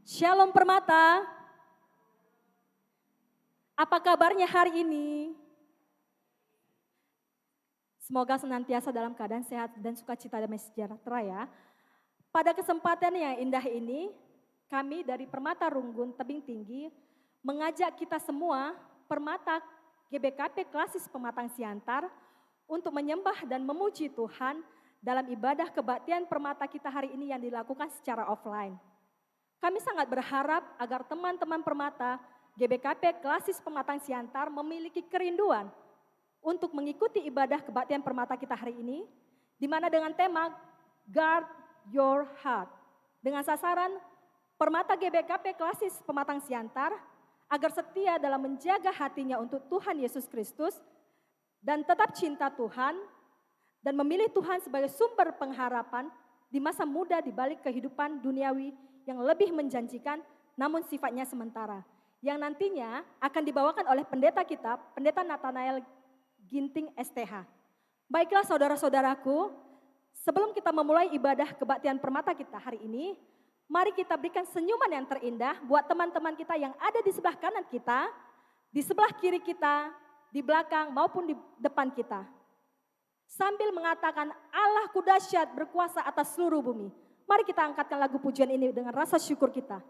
Shalom Permata. Apa kabarnya hari ini? Semoga senantiasa dalam keadaan sehat dan sukacita damai sejahtera ya. Pada kesempatan yang indah ini, kami dari Permata Runggun Tebing Tinggi mengajak kita semua Permata GBKP Klasis Pematang Siantar untuk menyembah dan memuji Tuhan dalam ibadah kebaktian Permata kita hari ini yang dilakukan secara offline. Kami sangat berharap agar teman-teman Permata GBKP Klasis Pematang Siantar memiliki kerinduan untuk mengikuti ibadah kebaktian Permata kita hari ini, di mana dengan tema Guard Your Heart, dengan sasaran Permata GBKP Klasis Pematang Siantar agar setia dalam menjaga hatinya untuk Tuhan Yesus Kristus dan tetap cinta Tuhan dan memilih Tuhan sebagai sumber pengharapan di masa muda di balik kehidupan duniawi yang lebih menjanjikan namun sifatnya sementara, yang nantinya akan dibawakan oleh pendeta kita, Pendeta Nathanael Ginting STH. Baiklah saudara-saudaraku, sebelum kita memulai ibadah kebaktian Permata kita hari ini, mari kita berikan senyuman yang terindah buat teman-teman kita yang ada di sebelah kanan kita, di sebelah kiri kita, di belakang maupun di depan kita. Sambil mengatakan Allahku dahsyat berkuasa atas seluruh bumi. Mari kita angkatkan lagu pujian ini dengan rasa syukur kita.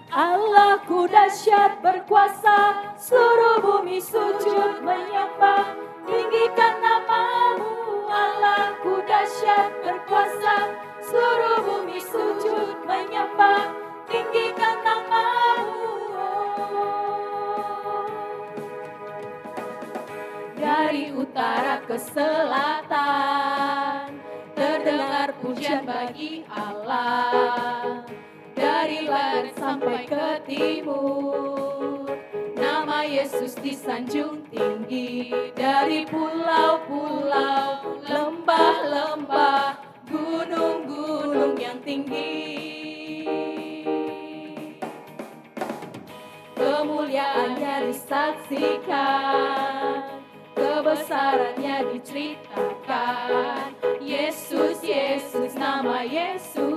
Allahku dahsyat berkuasa, seluruh bumi sujud menyembah, tinggikan namamu. Allahku dahsyat berkuasa, seluruh bumi sujud menyembah, tinggikan namamu. Dari utara ke selatan, terdengar pujian bagi Allah. Dari barat sampai ke timur, nama Yesus disanjung tinggi. Dari pulau-pulau, lembah-lembah, gunung-gunung yang tinggi. Kemuliaannya disaksikan, kebesarannya diceritakan. Yesus, Yesus, nama Yesus.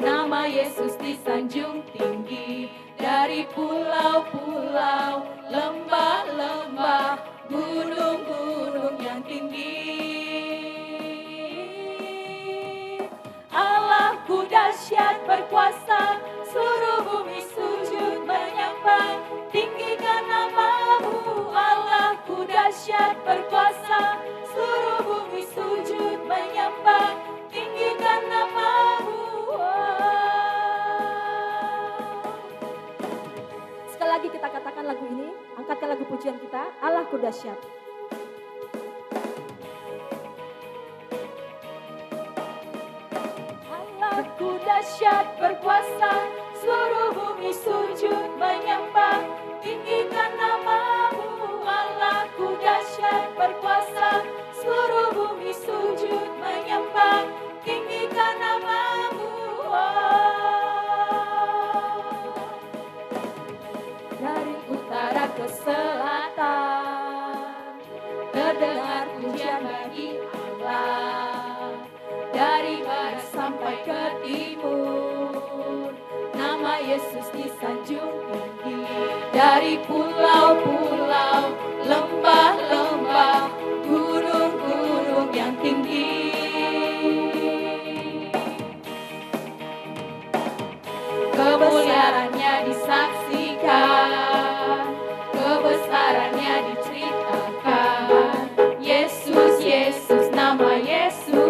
Nama Yesus disanjung tinggi. Dari pulau-pulau, lembah-lembah, gunung-gunung yang tinggi. Allahku dahsyat berkuasa, seluruh bumi sujud menyembah, tinggikan namamu. Allahku dahsyat berkuasa, seluruh bumi sujud menyembah, tinggikan namamu. Sekali lagi kita katakan lagu ini, angkatkan lagu pujian kita, Allahku dahsyat. Allahku dahsyat berkuasa, seluruh bumi sujud menyembah, tinggikan namamu. Allahku dahsyat berkuasa, seluruh bumi sujud menyembah, tinggikan namamu. Dari utara ke selatan, terdengar pujian bagi Allah. Dari barat sampai ke timur, nama Yesus disanjung tinggi. Dari pulau-pulau, lembah-lembah, gunung-gunung yang tinggi. Kemuliaannya disaksikan, kebesarannya diceritakan. Yesus, Yesus, nama Yesus.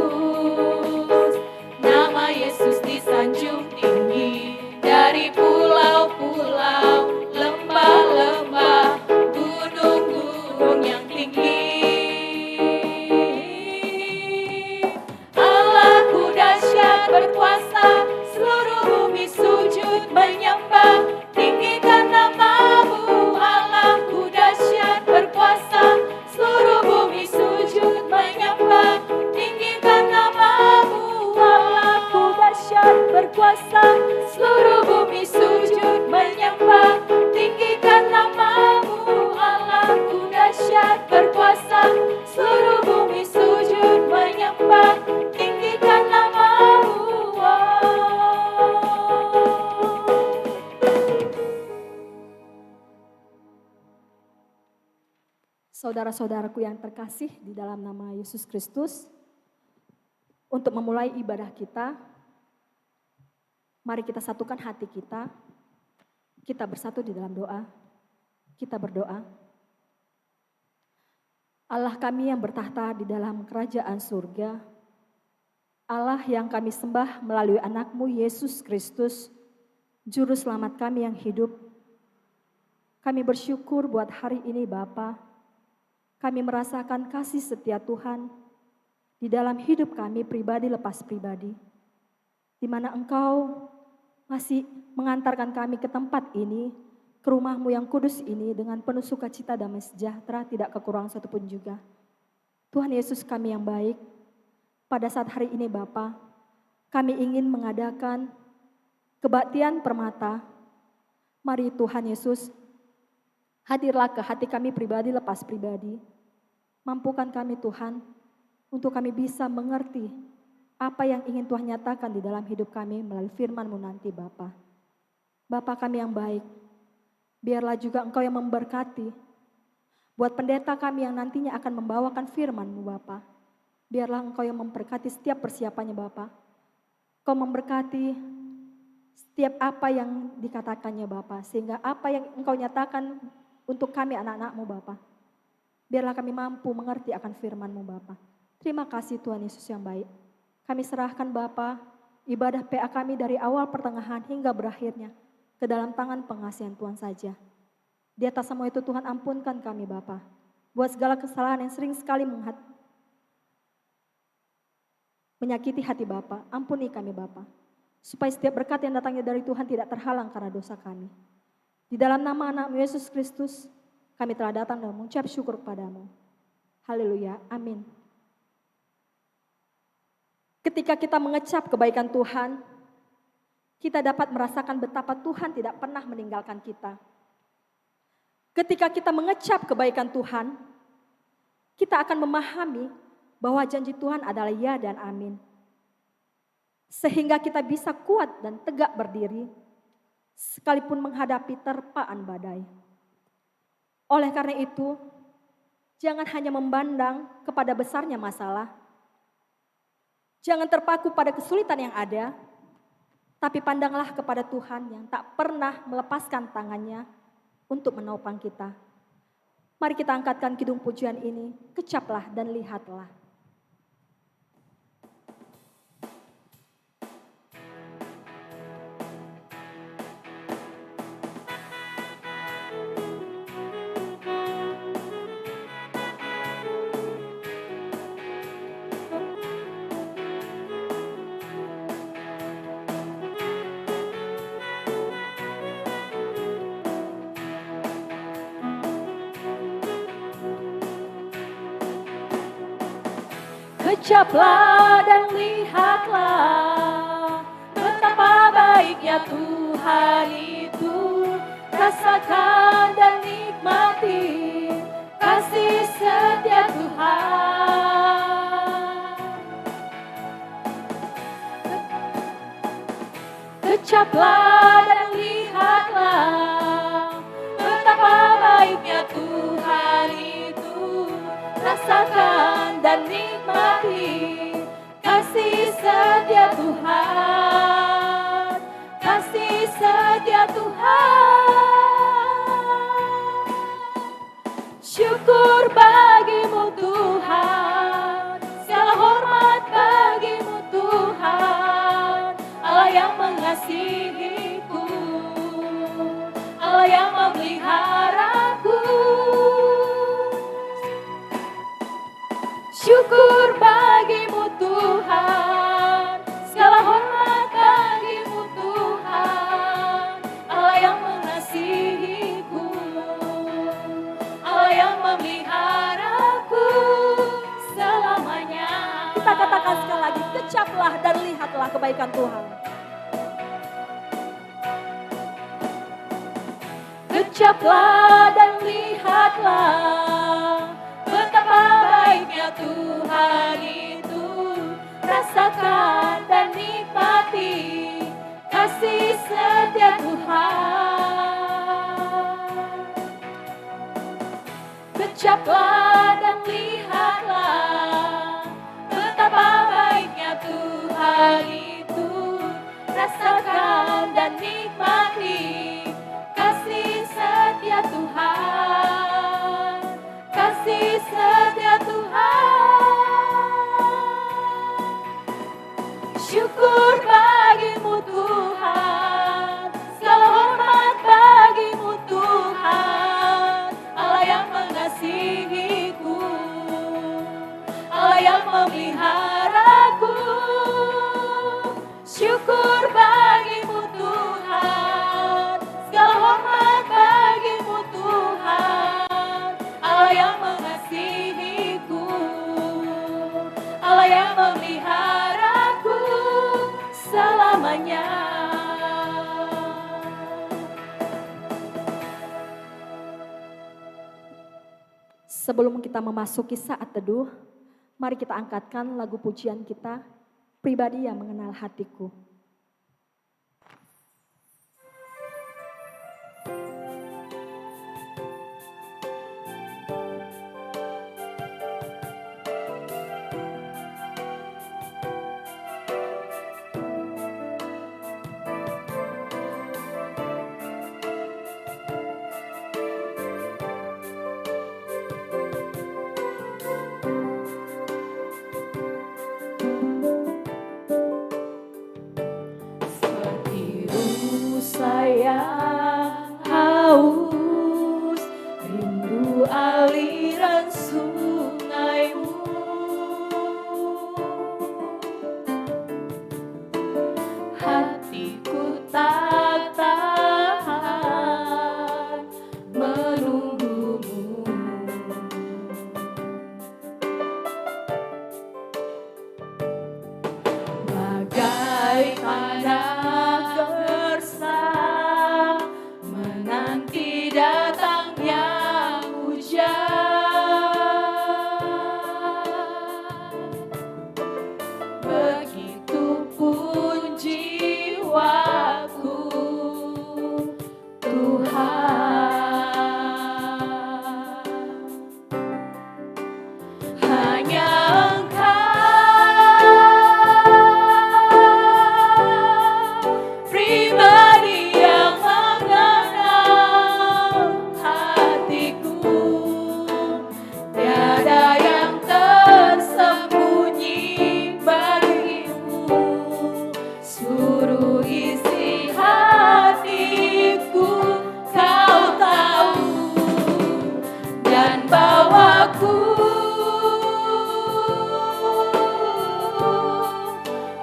Nama Yesus disanjung tinggi. Dari pulau-pulau, lembah-lembah, gunung-gunung yang tinggi. saudara-saudaraku yang terkasih di dalam nama Yesus Kristus, untuk memulai ibadah kita, mari kita satukan hati kita, kita bersatu di dalam doa, kita berdoa. Allah kami yang bertahta di dalam kerajaan surga, Allah yang kami sembah melalui anak-Mu Yesus Kristus, Juru Selamat kami yang hidup. Kami bersyukur buat hari ini Bapa. Kami merasakan kasih setia Tuhan di dalam hidup kami pribadi lepas pribadi, di mana Engkau masih mengantarkan kami ke tempat ini, ke rumah-Mu yang kudus ini dengan penuh sukacita damai sejahtera, tidak kekurangan satupun juga. Tuhan Yesus kami yang baik, pada saat hari ini Bapa, kami ingin mengadakan kebaktian permata. Mari Tuhan Yesus, hadirlah ke hati kami pribadi lepas pribadi. Mampukan kami Tuhan, untuk kami bisa mengerti apa yang ingin Tuhan nyatakan di dalam hidup kami melalui firman-Mu nanti Bapa. Bapa kami yang baik, biarlah juga Engkau yang memberkati buat pendeta kami yang nantinya akan membawakan firman-Mu Bapa. Biarlah Engkau yang memberkati setiap persiapannya Bapa. Engkau memberkati setiap apa yang dikatakannya Bapa, sehingga apa yang Engkau nyatakan untuk kami anak-anak-Mu Bapa, biarlah kami mampu mengerti akan firman-Mu Bapa. Terima kasih Tuhan Yesus yang baik. Kami serahkan Bapa ibadah PA kami dari awal pertengahan hingga berakhirnya ke dalam tangan pengasihan Tuhan saja. Di atas semua itu Tuhan ampunkan kami Bapa, buat segala kesalahan yang sering sekali menyakiti hati Bapa. Ampuni kami Bapa, supaya setiap berkat yang datangnya dari Tuhan tidak terhalang karena dosa kami. Di dalam nama anak-Mu Yesus Kristus, kami telah datang dan mengucap syukur kepadamu. Haleluya, amin. Ketika kita mengecap kebaikan Tuhan, kita dapat merasakan betapa Tuhan tidak pernah meninggalkan kita. Ketika kita mengecap kebaikan Tuhan, kita akan memahami bahwa janji Tuhan adalah ya dan amin. Sehingga kita bisa kuat dan tegak berdiri, sekalipun menghadapi terpaan badai. Oleh karena itu, jangan hanya memandang kepada besarnya masalah, jangan terpaku pada kesulitan yang ada, tapi pandanglah kepada Tuhan yang tak pernah melepaskan tangannya untuk menopang kita. Mari kita angkatkan kidung pujian ini, kecaplah dan lihatlah. Kecaplah dan lihatlah betapa baiknya Tuhan itu. Rasakan dan nikmati kasih setia Tuhan. Kecaplah dan lihatlah betapa baiknya Tuhan itu. Rasakan dan nikmati kasih setia Tuhan, kasih setia Tuhan. Syukur bagimu Tuhan, segala hormat bagimu Tuhan. Allah yang mengasihiku, Allah yang memeliharaku. Syukur bagimu Tuhan, segala hormat bagimu Tuhan. Allah yang mengasihiku, Allah yang memeliharaku selamanya. Kita katakan sekali lagi, kecaplah dan lihatlah kebaikan Tuhan. Kecaplah dan lihatlah betapa baiknya Tuhan itu. Rasakan dan nikmati kasih setia Tuhan. Kecaplah Syukur bagimu Tuhan, segala hormat bagimu Tuhan, Allah yang mengasihiku, Allah yang memeliharaku. Syukur bagimu Tuhan, segala hormat bagimu Tuhan, Allah yang mengasihiku, Allah yang memeliharaku selamanya. Sebelum kita memasuki saat teduh, mari kita angkatkan lagu pujian kita, Pribadi yang Mengenal Hatiku. Sayang haus, rindu aliran sungaimu. Hatiku tak tahan menunggumu. Bagai panah gersang menanti datangnya hujan. Begitupun jiwaku, Tuhan. Hanya pribadi yang mengenal hatiku, tiada yang tersembunyi bagimu. Suruh isi hatiku, kau tahu, dan bawaku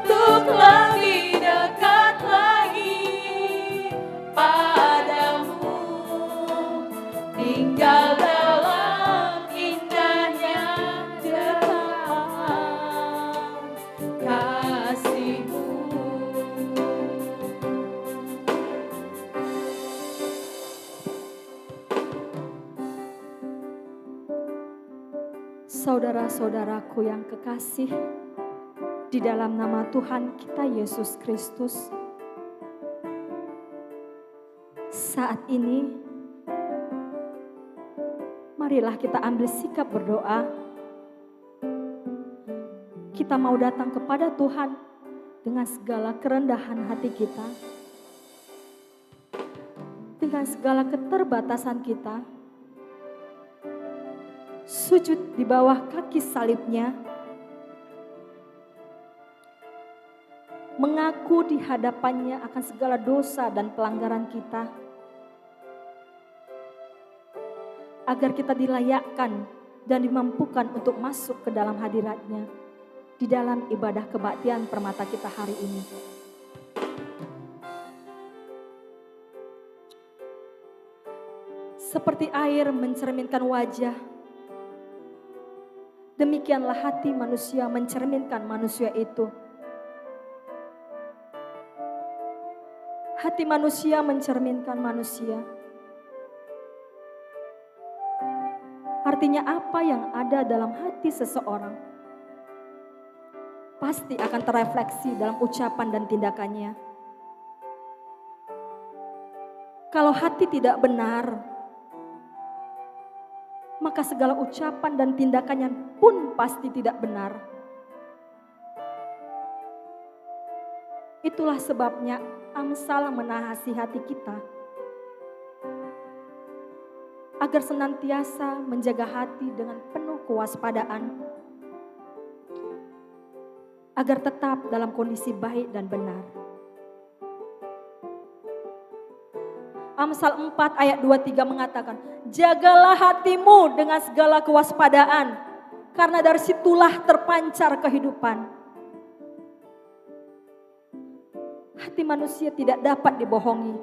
untuk lebih dekat lagi padamu, tinggal dalam indahnya dekat kasih-Mu. Saudara-saudaraku yang kekasih, di dalam nama Tuhan kita Yesus Kristus, saat ini marilah kita ambil sikap berdoa. Kita mau datang kepada Tuhan dengan segala kerendahan hati kita, dengan segala keterbatasan kita, sujud di bawah kaki salib-Nya, mengaku di hadapannya akan segala dosa dan pelanggaran kita, agar kita dilayakkan dan dimampukan untuk masuk ke dalam hadirat-Nya di dalam ibadah kebaktian permata kita hari ini. Seperti air mencerminkan wajah, demikianlah hati manusia mencerminkan manusia itu. Hati manusia mencerminkan manusia. Artinya apa yang ada dalam hati seseorang pasti akan terefleksi dalam ucapan dan tindakannya. Kalau hati tidak benar, maka segala ucapan dan tindakannya pun pasti tidak benar. Itulah sebabnya Amsal menasihati kita agar senantiasa menjaga hati dengan penuh kewaspadaan, agar tetap dalam kondisi baik dan benar. Amsal 4 ayat 23 mengatakan, jagalah hatimu dengan segala kewaspadaan, karena dari situlah terpancar kehidupan. Hati manusia tidak dapat dibohongi.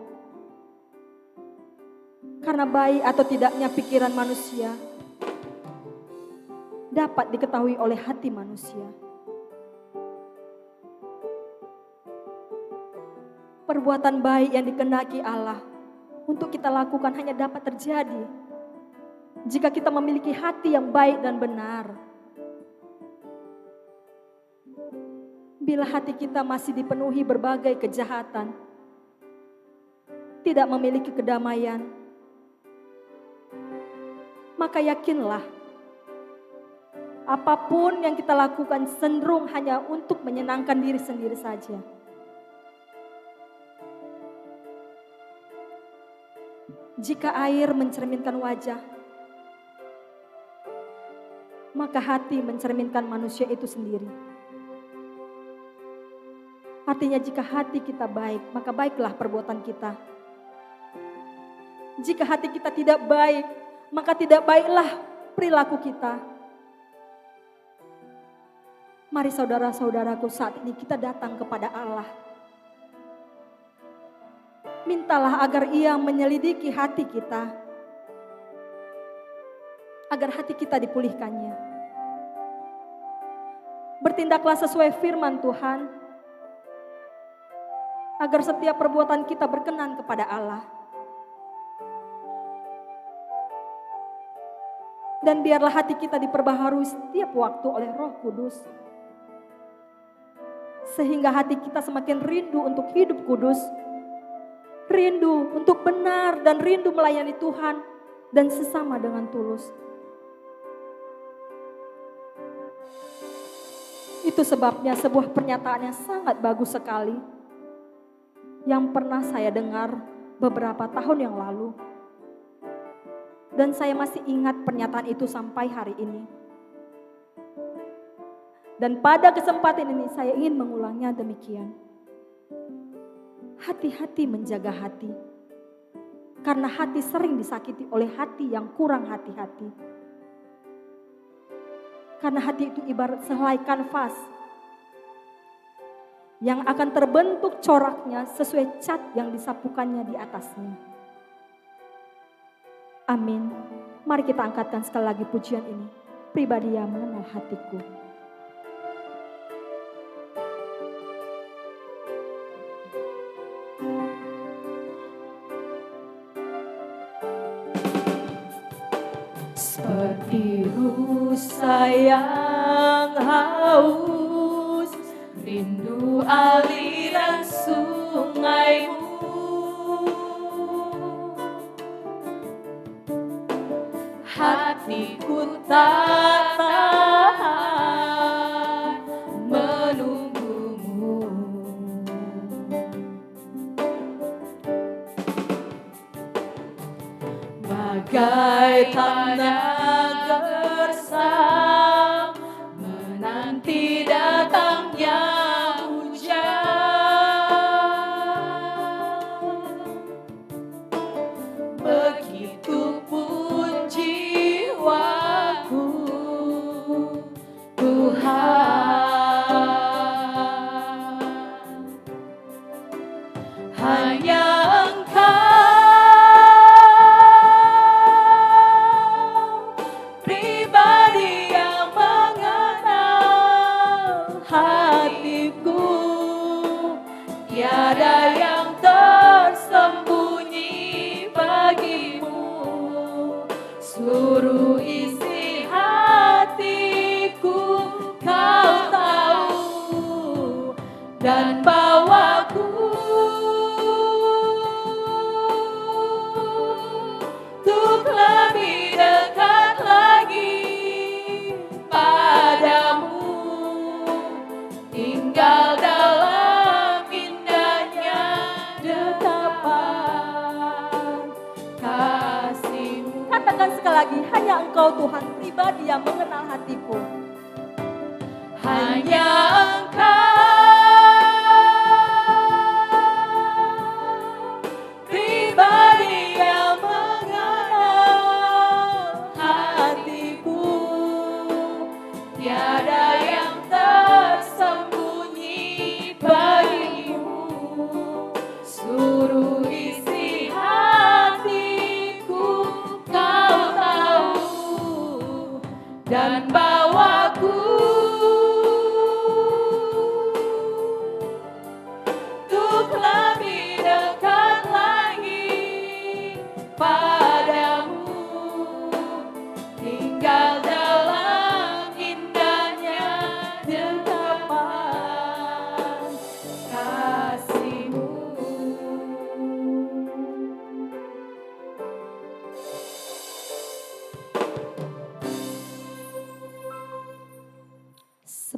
Karena baik atau tidaknya pikiran manusia dapat diketahui oleh hati manusia. Perbuatan baik yang dikehendaki Allah untuk kita lakukan hanya dapat terjadi jika kita memiliki hati yang baik dan benar. Bila hati kita masih dipenuhi berbagai kejahatan, tidak memiliki kedamaian, maka yakinlah apapun yang kita lakukan cenderung hanya untuk menyenangkan diri sendiri saja. Jika air mencerminkan wajah, maka hati mencerminkan manusia itu sendiri. Artinya jika hati kita baik, maka baiklah perbuatan kita. Jika hati kita tidak baik, maka tidak baiklah perilaku kita. Mari saudara-saudaraku, saat ini kita datang kepada Allah. Mintalah agar Ia menyelidiki hati kita, agar hati kita dipulihkannya. Bertindaklah sesuai firman Tuhan, agar setiap perbuatan kita berkenan kepada Allah. Dan biarlah hati kita diperbaharui setiap waktu oleh Roh Kudus, sehingga hati kita semakin rindu untuk hidup kudus, rindu untuk benar dan rindu melayani Tuhan dan sesama dengan tulus. Itu sebabnya sebuah pernyataan yang sangat bagus sekali yang pernah saya dengar beberapa tahun yang lalu. Dan saya masih ingat pernyataan itu sampai hari ini. Dan pada kesempatan ini saya ingin mengulangnya demikian. Hati-hati menjaga hati. Karena hati sering disakiti oleh hati yang kurang hati-hati. Karena hati itu ibarat sehelai kanvas yang akan terbentuk coraknya sesuai cat yang disapukannya di atasnya. Amin. Mari kita angkatkan sekali lagi pujian ini. Pribadi yang mengenal hatiku. Seperti rusa yang haus, rindu aliran sungaimu. Hatiku tak tahan menunggumu. Bagai tanah gersang menanti datangnya hujan. Begitupun jiwaku, Tuhan. Hanya tiada yang tersembunyi bagimu. Seluruh isi hatiku kau tahu, dan bawaku untuk lebih dekat lagi padamu. Tinggal dalam katakan sekali lagi, hanya Engkau Tuhan pribadi yang mengenal hatiku. Hanya Engkau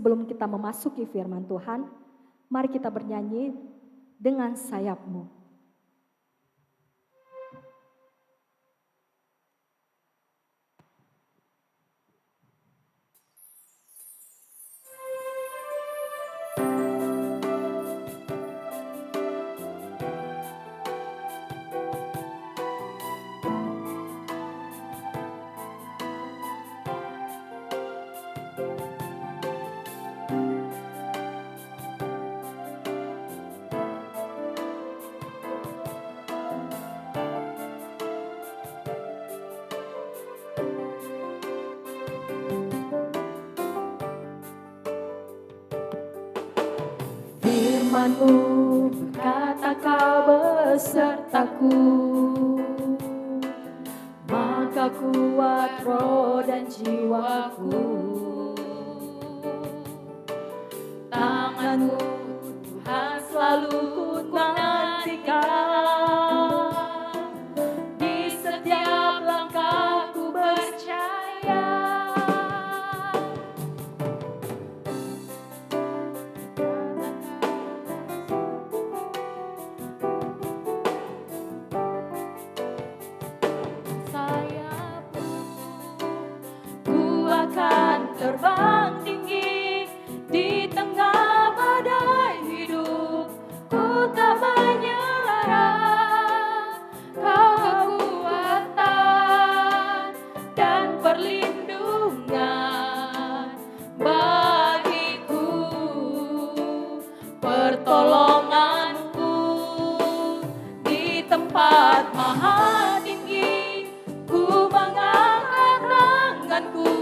sebelum kita memasuki firman Tuhan, mari kita bernyanyi dengan sayapmu. Firman-Mu berkata Kau besertaku, maka kuat roh dan jiwaku. Tangan-Mu Tuhan selalu ku nantikan, di setiap langkahku percaya. Terbang tinggi di tengah badai hidup, ku tak menyerah. Kau kekuatan dan perlindungan bagiku, pertolonganku di tempat maha tinggi. Ku mengangkat tanganku,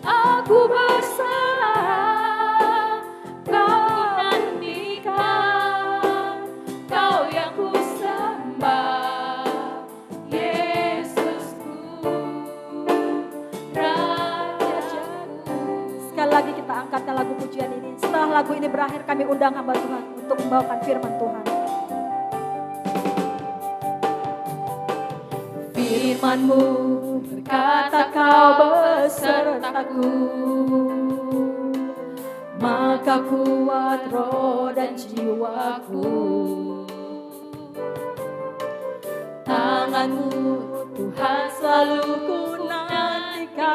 aku berserah. Kau nantikan, Kau yang ku sembah, Yesusku, Rajaku. Sekali lagi kita angkatkan lagu pujian ini. Setelah lagu ini berakhir, kami undang hamba Tuhan untuk membawakan firman Tuhan. Firman-Mu berkata Kau besertaku, maka kuat roh dan jiwaku. Tangan-Mu Tuhan selalu ku nantikan,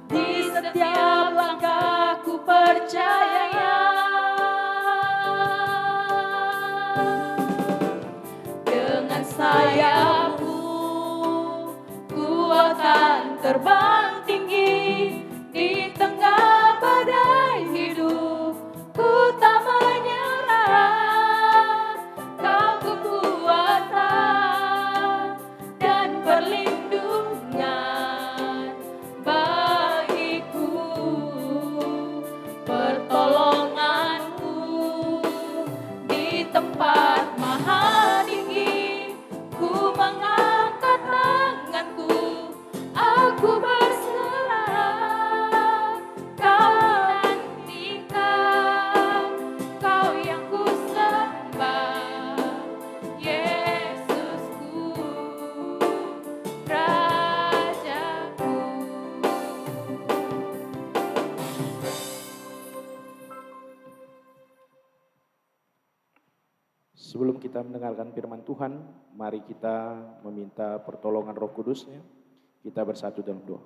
di setiap langkahku percaya. Dengan sayapmu ku akan terbang tinggi di tengah badai hidup, ku tak menyerah. Kau kekuatan dan perlindungan bagiku, pertolonganku di tempat maha tinggi. Ku mengangkat tanganku, aku berserah. Kau nantikan, Kau yang ku sembah, Yesusku, Rajaku. Sebelum kita mendengarkan firman Tuhan, mari kita meminta pertolongan Roh Kudus-Nya. Kita bersatu dalam doa.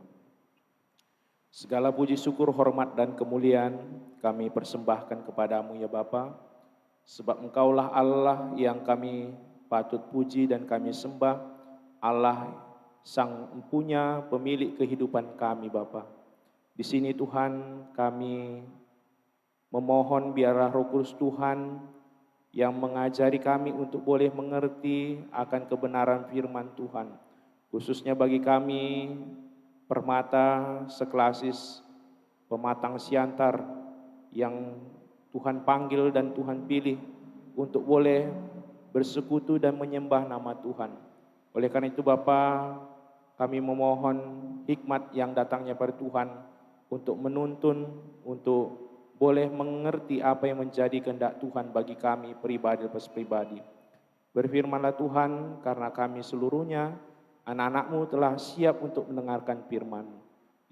Segala puji syukur, hormat dan kemuliaan kami persembahkan kepadamu ya Bapa, sebab Engkaulah Allah yang kami patut puji dan kami sembah, Allah Sang Empunya, pemilik kehidupan kami Bapa. Di sini Tuhan kami memohon biarlah Roh Kudus Tuhan yang mengajari kami untuk boleh mengerti akan kebenaran firman Tuhan. Khususnya bagi kami, permata seklasis pematang siantar yang Tuhan panggil dan Tuhan pilih untuk boleh bersekutu dan menyembah nama Tuhan. Oleh karena itu Bapa, kami memohon hikmat yang datangnya dari Tuhan untuk menuntun, untuk boleh mengerti apa yang menjadi kehendak Tuhan bagi kami pribadi lepas pribadi. Berfirmanlah Tuhan, karena kami seluruhnya anak-anak-Mu telah siap untuk mendengarkan firman-Mu.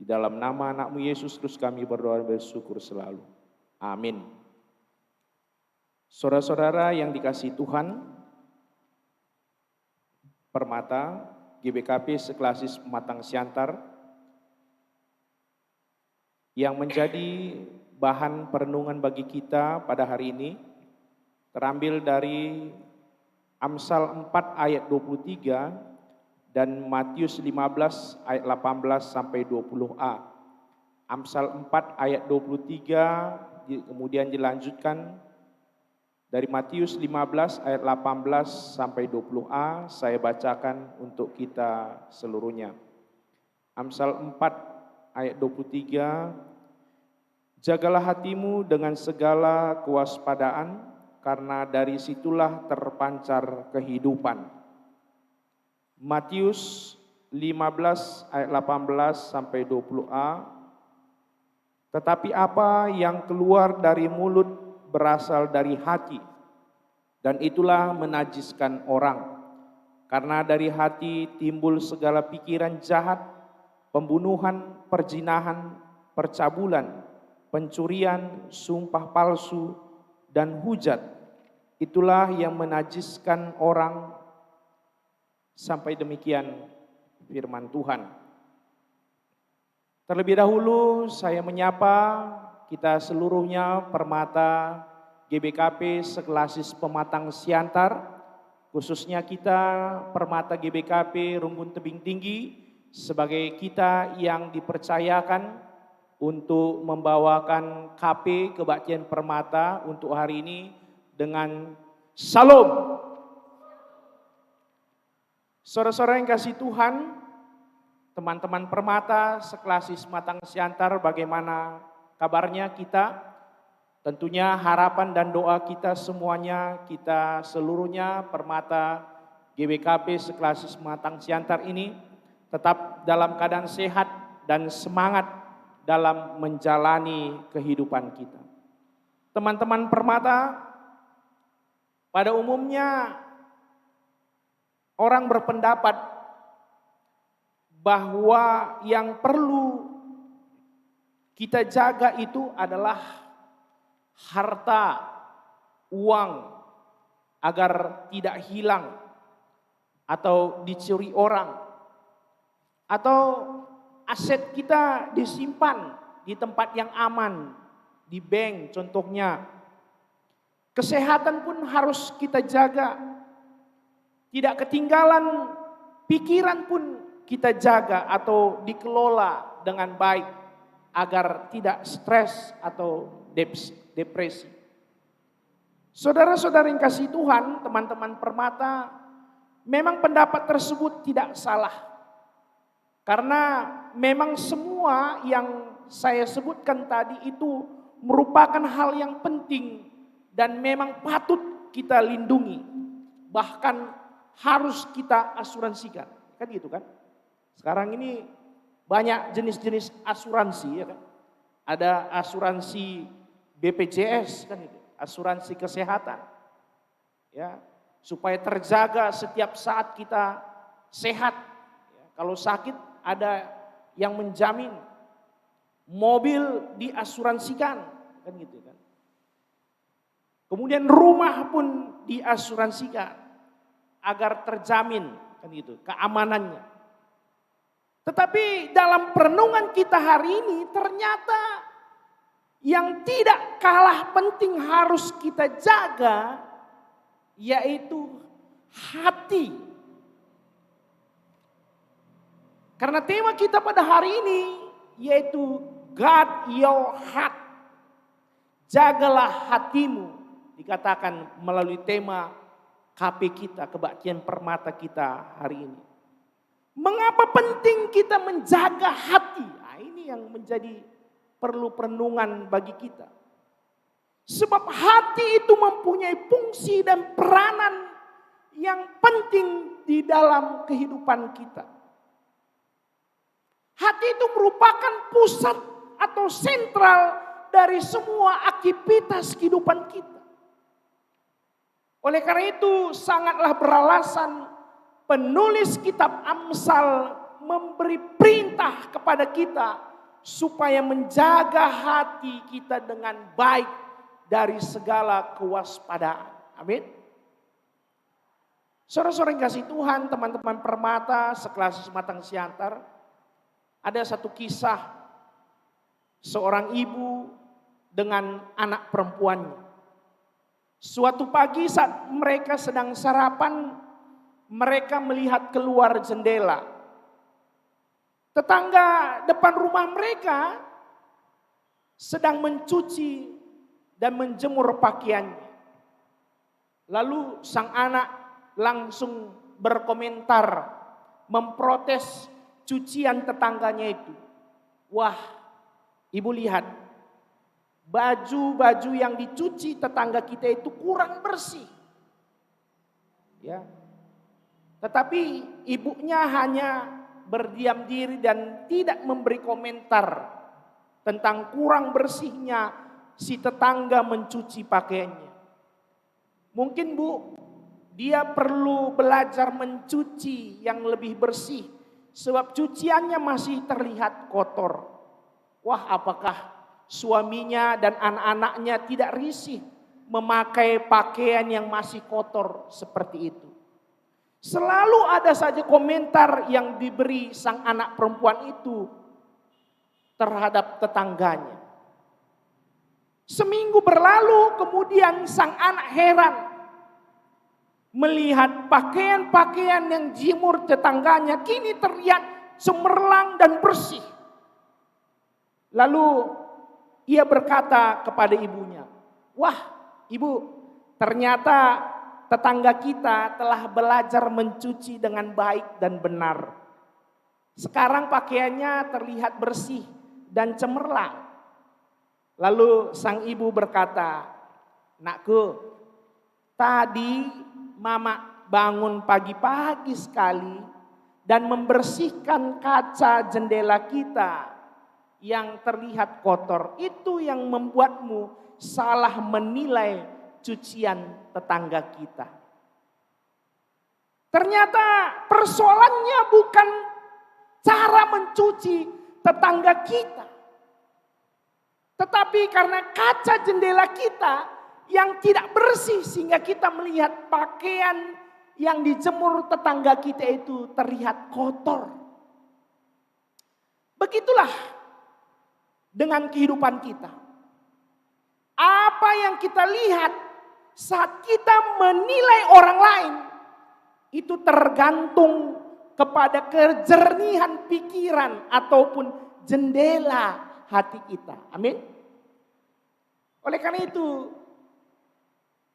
Di dalam nama anak-Mu Yesus Kristus kami berdoa dan bersyukur selalu. Amin. Saudara-saudara yang dikasihi Tuhan, Permata, GBKP Seklasis Pematang Siantar, yang menjadi bahan perenungan bagi kita pada hari ini, terambil dari Amsal 4 ayat 23 dan Matius 15 ayat 18 sampai 20a. Amsal 4 ayat 23 kemudian dilanjutkan dari Matius 15 ayat 18 sampai 20a, saya bacakan untuk kita seluruhnya. Amsal 4 ayat 23, jagalah hatimu dengan segala kewaspadaan, karena dari situlah terpancar kehidupan. Matius 15 ayat 18 sampai 20a, tetapi apa yang keluar dari mulut berasal dari hati, dan itulah menajiskan orang. Karena dari hati timbul segala pikiran jahat, pembunuhan, perzinahan, percabulan, pencurian, sumpah palsu, dan hujat. Itulah yang menajiskan orang. Sampai demikian firman Tuhan. Terlebih dahulu saya menyapa kita seluruhnya Permata GBKP Seklasis Pematang Siantar, khususnya kita Permata GBKP Rumbun Tebing Tinggi, sebagai kita yang dipercayakan untuk membawakan KP Kebaktian Permata untuk hari ini dengan Salam. Saudara-saudara yang kasih Tuhan, teman-teman Permata Seklasis Pematang Siantar, bagaimana kabarnya kita? Tentunya harapan dan doa kita semuanya, kita seluruhnya Permata GBKP Seklasis Pematang Siantar ini tetap dalam keadaan sehat dan semangat dalam menjalani kehidupan kita. Teman-teman Permata, pada umumnya orang berpendapat bahwa yang perlu kita jaga itu adalah harta, uang, agar tidak hilang atau dicuri orang, atau aset kita disimpan di tempat yang aman, di bank contohnya. Kesehatan pun harus kita jaga, tidak ketinggalan pikiran pun kita jaga atau dikelola dengan baik, agar tidak stres atau depresi. Saudara-saudara yang kasih Tuhan, teman-teman Permata, memang pendapat tersebut tidak salah. Karena memang semua yang saya sebutkan tadi itu merupakan hal yang penting dan memang patut kita lindungi. Bahkan harus kita asuransikan. Kan gitu kan? Sekarang ini banyak jenis-jenis asuransi, ya kan? Ada asuransi BPJS kan itu, asuransi kesehatan. Ya, supaya terjaga setiap saat kita sehat. Ya, kalau sakit ada yang menjamin. Mobil diasuransikan, kan gitu kan. Kemudian rumah pun diasuransikan agar terjamin, kan gitu, keamanannya. Tetapi dalam perenungan kita hari ini ternyata yang tidak kalah penting harus kita jaga, yaitu hati. Karena tema kita pada hari ini yaitu guard your heart. Jagalah hatimu, dikatakan melalui tema KP kita, Kebaktian Permata kita hari ini. Mengapa penting kita menjaga hati? Nah, ini yang menjadi perlu perenungan bagi kita. Sebab hati itu mempunyai fungsi dan peranan yang penting di dalam kehidupan kita. Hati itu merupakan pusat atau sentral dari semua aktivitas kehidupan kita. Oleh karena itu sangatlah beralasan penulis kitab Amsal memberi perintah kepada kita supaya menjaga hati kita dengan baik dari segala kewaspadaan. Amin. Saudara-saudara yang kasih Tuhan, teman-teman Permata, sekelas Sematang Siantar, ada satu kisah seorang ibu dengan anak perempuannya. Suatu pagi saat mereka sedang sarapan, mereka melihat keluar jendela. Tetangga depan rumah mereka sedang mencuci dan menjemur pakaiannya. Lalu sang anak langsung berkomentar, memprotes cucian tetangganya itu. Wah, ibu lihat, baju-baju yang dicuci tetangga kita itu kurang bersih. Ya. Tetapi ibunya hanya berdiam diri dan tidak memberi komentar tentang kurang bersihnya si tetangga mencuci pakaiannya. Mungkin Bu, dia perlu belajar mencuci yang lebih bersih sebab cuciannya masih terlihat kotor. Wah, apakah suaminya dan anak-anaknya tidak risih memakai pakaian yang masih kotor seperti itu? Selalu ada saja komentar yang diberi sang anak perempuan itu terhadap tetangganya. Seminggu berlalu, kemudian sang anak heran melihat pakaian-pakaian yang jemur tetangganya kini terlihat cemerlang dan bersih. Lalu ia berkata kepada ibunya, "Wah, ibu, ternyata tetangga kita telah belajar mencuci dengan baik dan benar. Sekarang pakaiannya terlihat bersih dan cemerlang." Lalu sang ibu berkata, "Nakku, tadi mama bangun pagi-pagi sekali dan membersihkan kaca jendela kita yang terlihat kotor. Itu yang membuatmu salah menilai cucian tetangga kita." Ternyata persoalannya bukan cara mencuci tetangga kita, tetapi karena kaca jendela kita yang tidak bersih sehingga kita melihat pakaian yang dijemur tetangga kita itu terlihat kotor. Begitulah dengan kehidupan kita. Apa yang kita lihat saat kita menilai orang lain itu tergantung kepada kejernihan pikiran ataupun jendela hati kita. Amin. Oleh karena itu,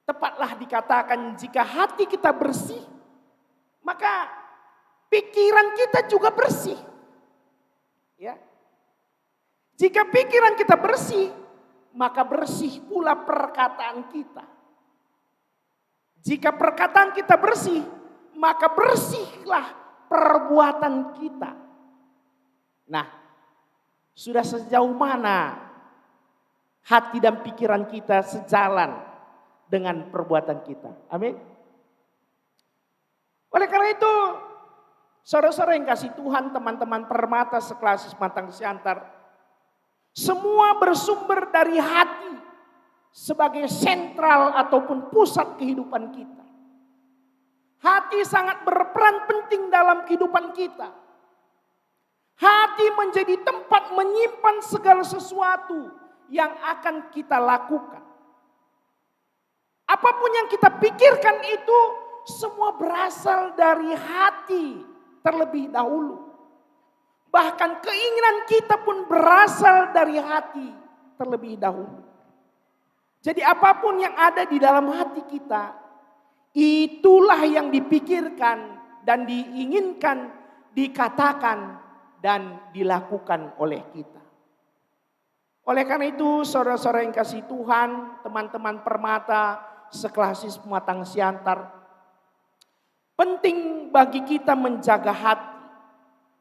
tepatlah dikatakan jika hati kita bersih, maka pikiran kita juga bersih. Ya. Jika pikiran kita bersih, maka bersih pula perkataan kita. Jika perkataan kita bersih, maka bersihlah perbuatan kita. Nah, sudah sejauh mana hati dan pikiran kita sejalan dengan perbuatan kita? Amin. Oleh karena itu, saudara-saudara yang kasih Tuhan, teman-teman Permata sekelas Sematang Siantar, semua bersumber dari hati sebagai sentral ataupun pusat kehidupan kita. Hati sangat berperan penting dalam kehidupan kita. Hati menjadi tempat menyimpan segala sesuatu yang akan kita lakukan. Apapun yang kita pikirkan itu semua berasal dari hati terlebih dahulu. Bahkan keinginan kita pun berasal dari hati terlebih dahulu. Jadi apapun yang ada di dalam hati kita, itulah yang dipikirkan dan diinginkan, dikatakan dan dilakukan oleh kita. Oleh karena itu, saudara-saudara yang kasih Tuhan, teman-teman Permata sekelas Sematang Siantar, penting bagi kita menjaga hati.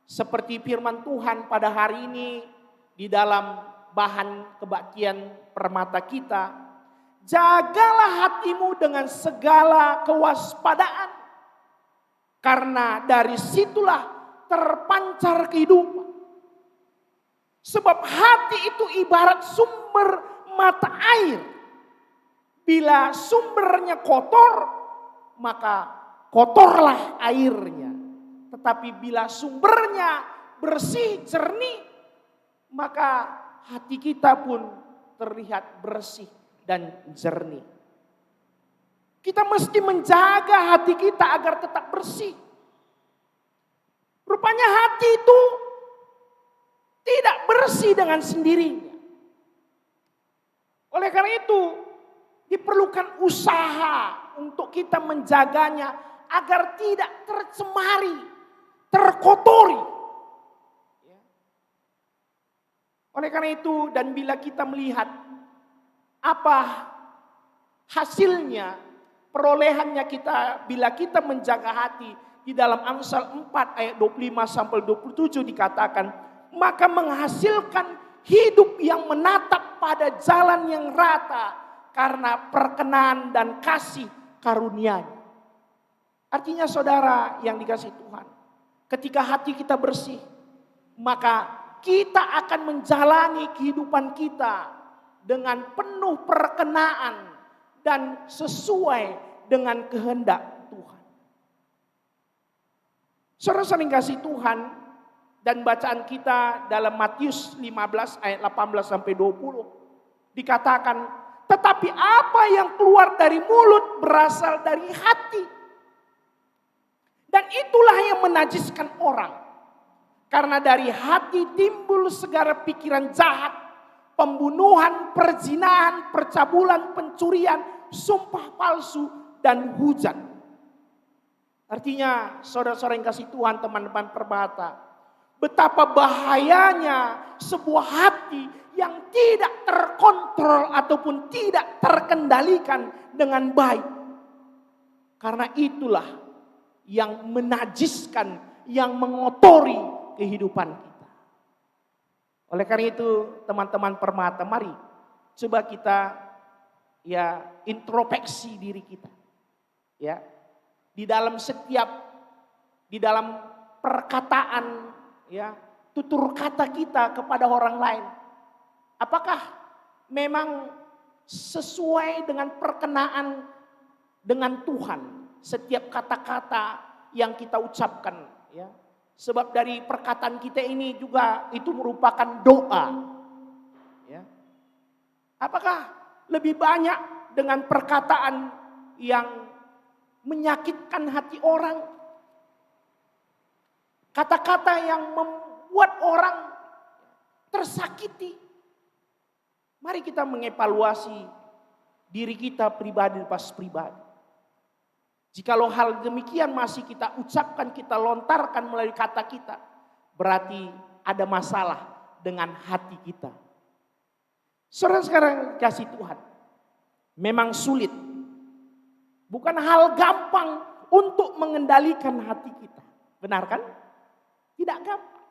Seperti firman Tuhan pada hari ini di dalam bahan kebaktian Permata kita, jagalah hatimu dengan segala kewaspadaan, karena dari situlah terpancar kehidupan. Sebab hati itu ibarat sumber mata air. Bila sumbernya kotor, maka kotorlah airnya. Tetapi bila sumbernya bersih, jernih, maka hati kita pun terlihat bersih dan jernih. Kita mesti menjaga hati kita agar tetap bersih. Rupanya hati itu tidak bersih dengan sendirinya. Oleh karena itu, diperlukan usaha untuk kita menjaganya agar tidak tercemari, terkotori. Oleh karena itu, dan bila kita melihat apa hasilnya, perolehannya kita bila kita menjaga hati, di dalam Amsal 4 ayat 25 sampai 27 dikatakan, maka menghasilkan hidup yang menatap pada jalan yang rata karena perkenan dan kasih karunia-Nya. Artinya saudara yang dikasihi Tuhan, ketika hati kita bersih, maka kita akan menjalani kehidupan kita dengan penuh perkenaan dan sesuai dengan kehendak Tuhan. Saudara-saudara yang kasih Tuhan, dan bacaan kita dalam Matius 15 ayat 18 sampai 20 dikatakan, tetapi apa yang keluar dari mulut berasal dari hati. Dan itulah yang menajiskan orang. Karena dari hati timbul segala pikiran jahat, pembunuhan, perzinahan, percabulan, pencurian, sumpah palsu, dan hujat. Artinya saudara-saudara yang kasih Tuhan, teman-teman Permata, betapa bahayanya sebuah hati yang tidak terkontrol ataupun tidak terkendalikan dengan baik. Karena itulah yang menajiskan, yang mengotori kehidupan kita. Oleh karena itu teman-teman Permata, mari coba kita introspeksi diri kita. Ya. Di dalam perkataan, tutur kata kita kepada orang lain, apakah memang sesuai dengan perkenaan dengan Tuhan setiap kata-kata yang kita ucapkan, ya? Sebab dari perkataan kita ini juga itu merupakan doa, ya. Apakah lebih banyak dengan perkataan yang menyakitkan hati orang, kata-kata yang membuat orang tersakiti? Mari kita mengevaluasi diri kita pribadi lepas pribadi. Jikalau hal demikian masih kita ucapkan, kita lontarkan melalui kata kita, berarti ada masalah dengan hati kita. Saudara sekarang kasih Tuhan, memang sulit. Bukan hal gampang untuk mengendalikan hati kita. Benar kan? Tidak gampang.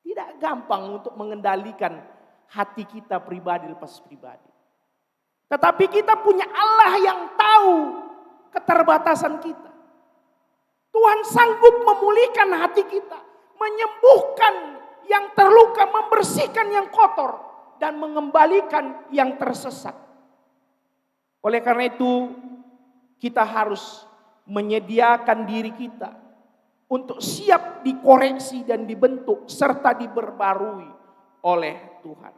Tidak gampang untuk mengendalikan hati kita pribadi lepas pribadi. Tetapi kita punya Allah yang tahu keterbatasan kita. Tuhan sanggup memulihkan hati kita, menyembuhkan yang terluka, membersihkan yang kotor, dan mengembalikan yang tersesat. Oleh karena itu, kita harus menyediakan diri kita untuk siap dikoreksi dan dibentuk serta diperbarui oleh Tuhan.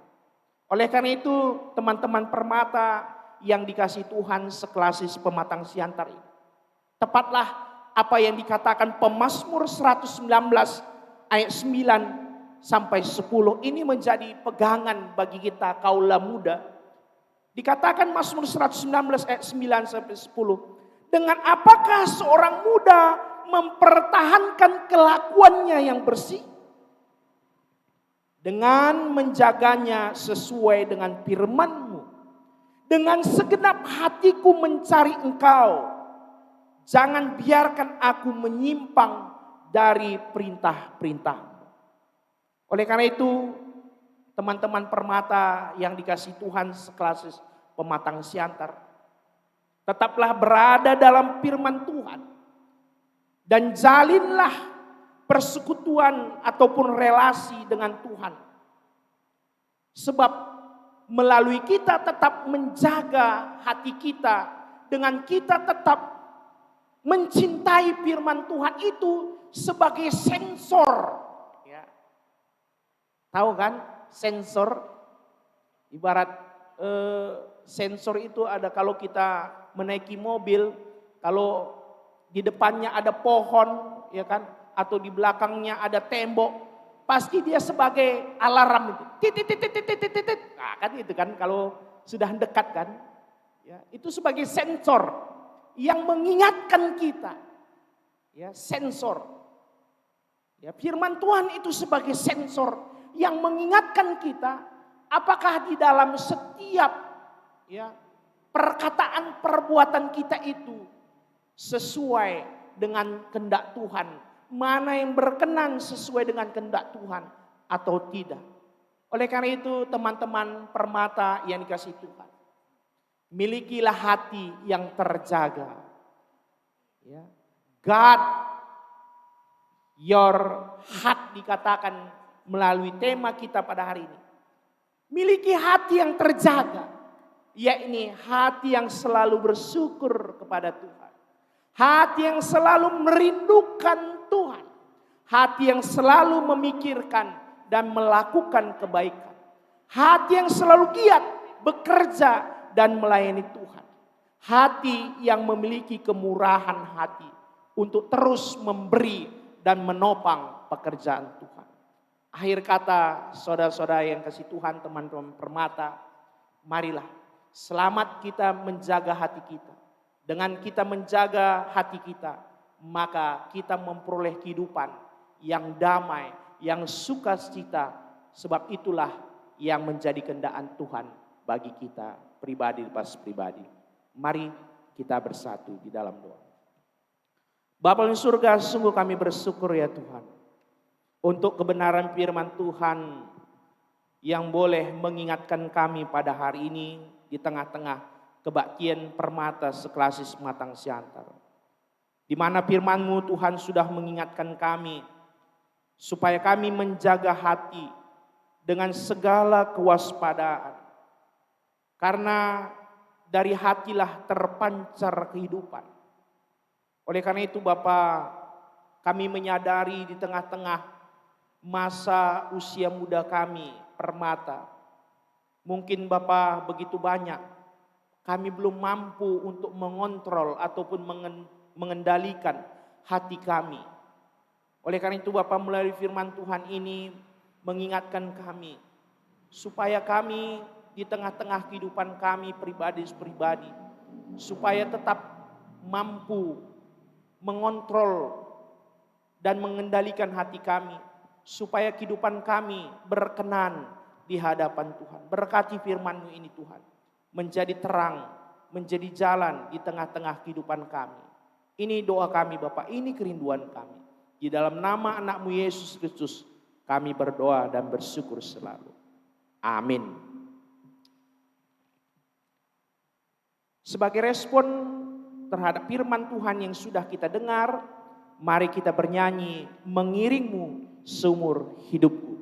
Oleh karena itu, teman-teman Permata yang dikasih Tuhan seklasis pematang siantar ini, tepatlah apa yang dikatakan Pemazmur 119 ayat 9 sampai 10 ini menjadi pegangan bagi kita kaula muda. Dikatakan Mazmur 119 ayat 9 sampai 10, dengan apakah seorang muda mempertahankan kelakuannya yang bersih? Dengan menjaganya sesuai dengan firman-Mu. Dengan segenap hatiku mencari Engkau. Jangan biarkan aku menyimpang dari perintah-perintah-Mu. Oleh karena itu, teman-teman Permata yang dikasih Tuhan seklasis pematang siantar, tetaplah berada dalam firman Tuhan. Dan jalinlah persekutuan ataupun relasi dengan Tuhan. Sebab melalui kita tetap menjaga hati kita, dengan kita tetap mencintai firman Tuhan itu sebagai sensor. Ya. Tahu kan sensor? Ibarat sensor itu ada kalau kita menaiki mobil, kalau di depannya ada pohon, ya kan, atau di belakangnya ada tembok, pasti dia sebagai alarm itu. Titit. Nah, kan itu kan kalau sudah dekat kan. Ya, itu sebagai sensor yang mengingatkan kita. Ya, sensor. Ya, firman Tuhan itu sebagai sensor yang mengingatkan kita apakah di dalam setiap ya perkataan perbuatan kita itu sesuai dengan kehendak Tuhan. Mana yang berkenan sesuai dengan kehendak Tuhan atau tidak. Oleh karena itu teman-teman permata yang dikasihi Tuhan, milikilah hati yang terjaga. Ya. God your heart dikatakan melalui tema kita pada hari ini. Miliki hati yang terjaga, yakni hati yang selalu bersyukur kepada Tuhan. Hati yang selalu merindukan Tuhan. Hati yang selalu memikirkan dan melakukan kebaikan. Hati yang selalu giat bekerja dan melayani Tuhan. Hati yang memiliki kemurahan hati untuk terus memberi dan menopang pekerjaan Tuhan. Akhir kata saudara-saudara yang kasih Tuhan, teman-teman permata, marilah selamat kita menjaga hati kita. Dengan kita menjaga hati kita, maka kita memperoleh kehidupan yang damai, yang sukacita. Sebab itulah yang menjadi kehendak Tuhan bagi kita pribadi lepas pribadi. Mari kita bersatu di dalam doa. Bapa di surga, sungguh kami bersyukur ya Tuhan, untuk kebenaran firman Tuhan yang boleh mengingatkan kami pada hari ini di tengah-tengah kebaktian permata seklasis Matang Siantar. Di mana firman-Mu Tuhan sudah mengingatkan kami supaya kami menjaga hati dengan segala kewaspadaan. Karena dari hatilah terpancar kehidupan. Oleh karena itu Bapa, kami menyadari di tengah-tengah masa usia muda kami permata, mungkin Bapa begitu banyak kami belum mampu untuk mengontrol ataupun mengendalikan hati kami. Oleh karena itu Bapa, melalui firman Tuhan ini mengingatkan kami supaya kami di tengah-tengah kehidupan kami pribadi, supaya tetap mampu mengontrol dan mengendalikan hati kami, supaya kehidupan kami berkenan di hadapan Tuhan. Berkati firman-Mu ini Tuhan, menjadi terang, menjadi jalan di tengah-tengah kehidupan kami. Ini doa kami Bapak, ini kerinduan kami. Di dalam nama anak-Mu Yesus Kristus kami berdoa dan bersyukur selalu. Amin. Sebagai respon terhadap firman Tuhan yang sudah kita dengar, mari kita bernyanyi mengiring-Mu seumur hidupku.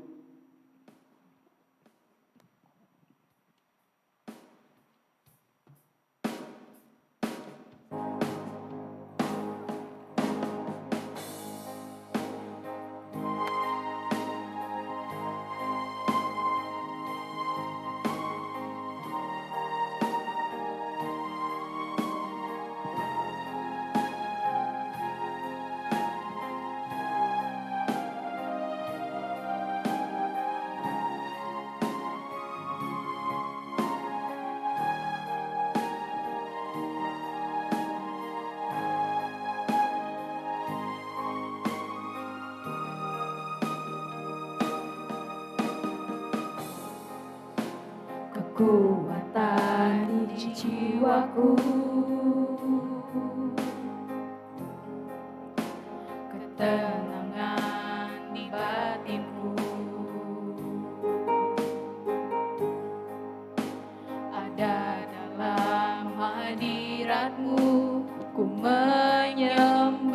Kekuatan di jiwaku, ketenangan di batinku, ada dalam hadirat-Mu, ku menyembah-Mu.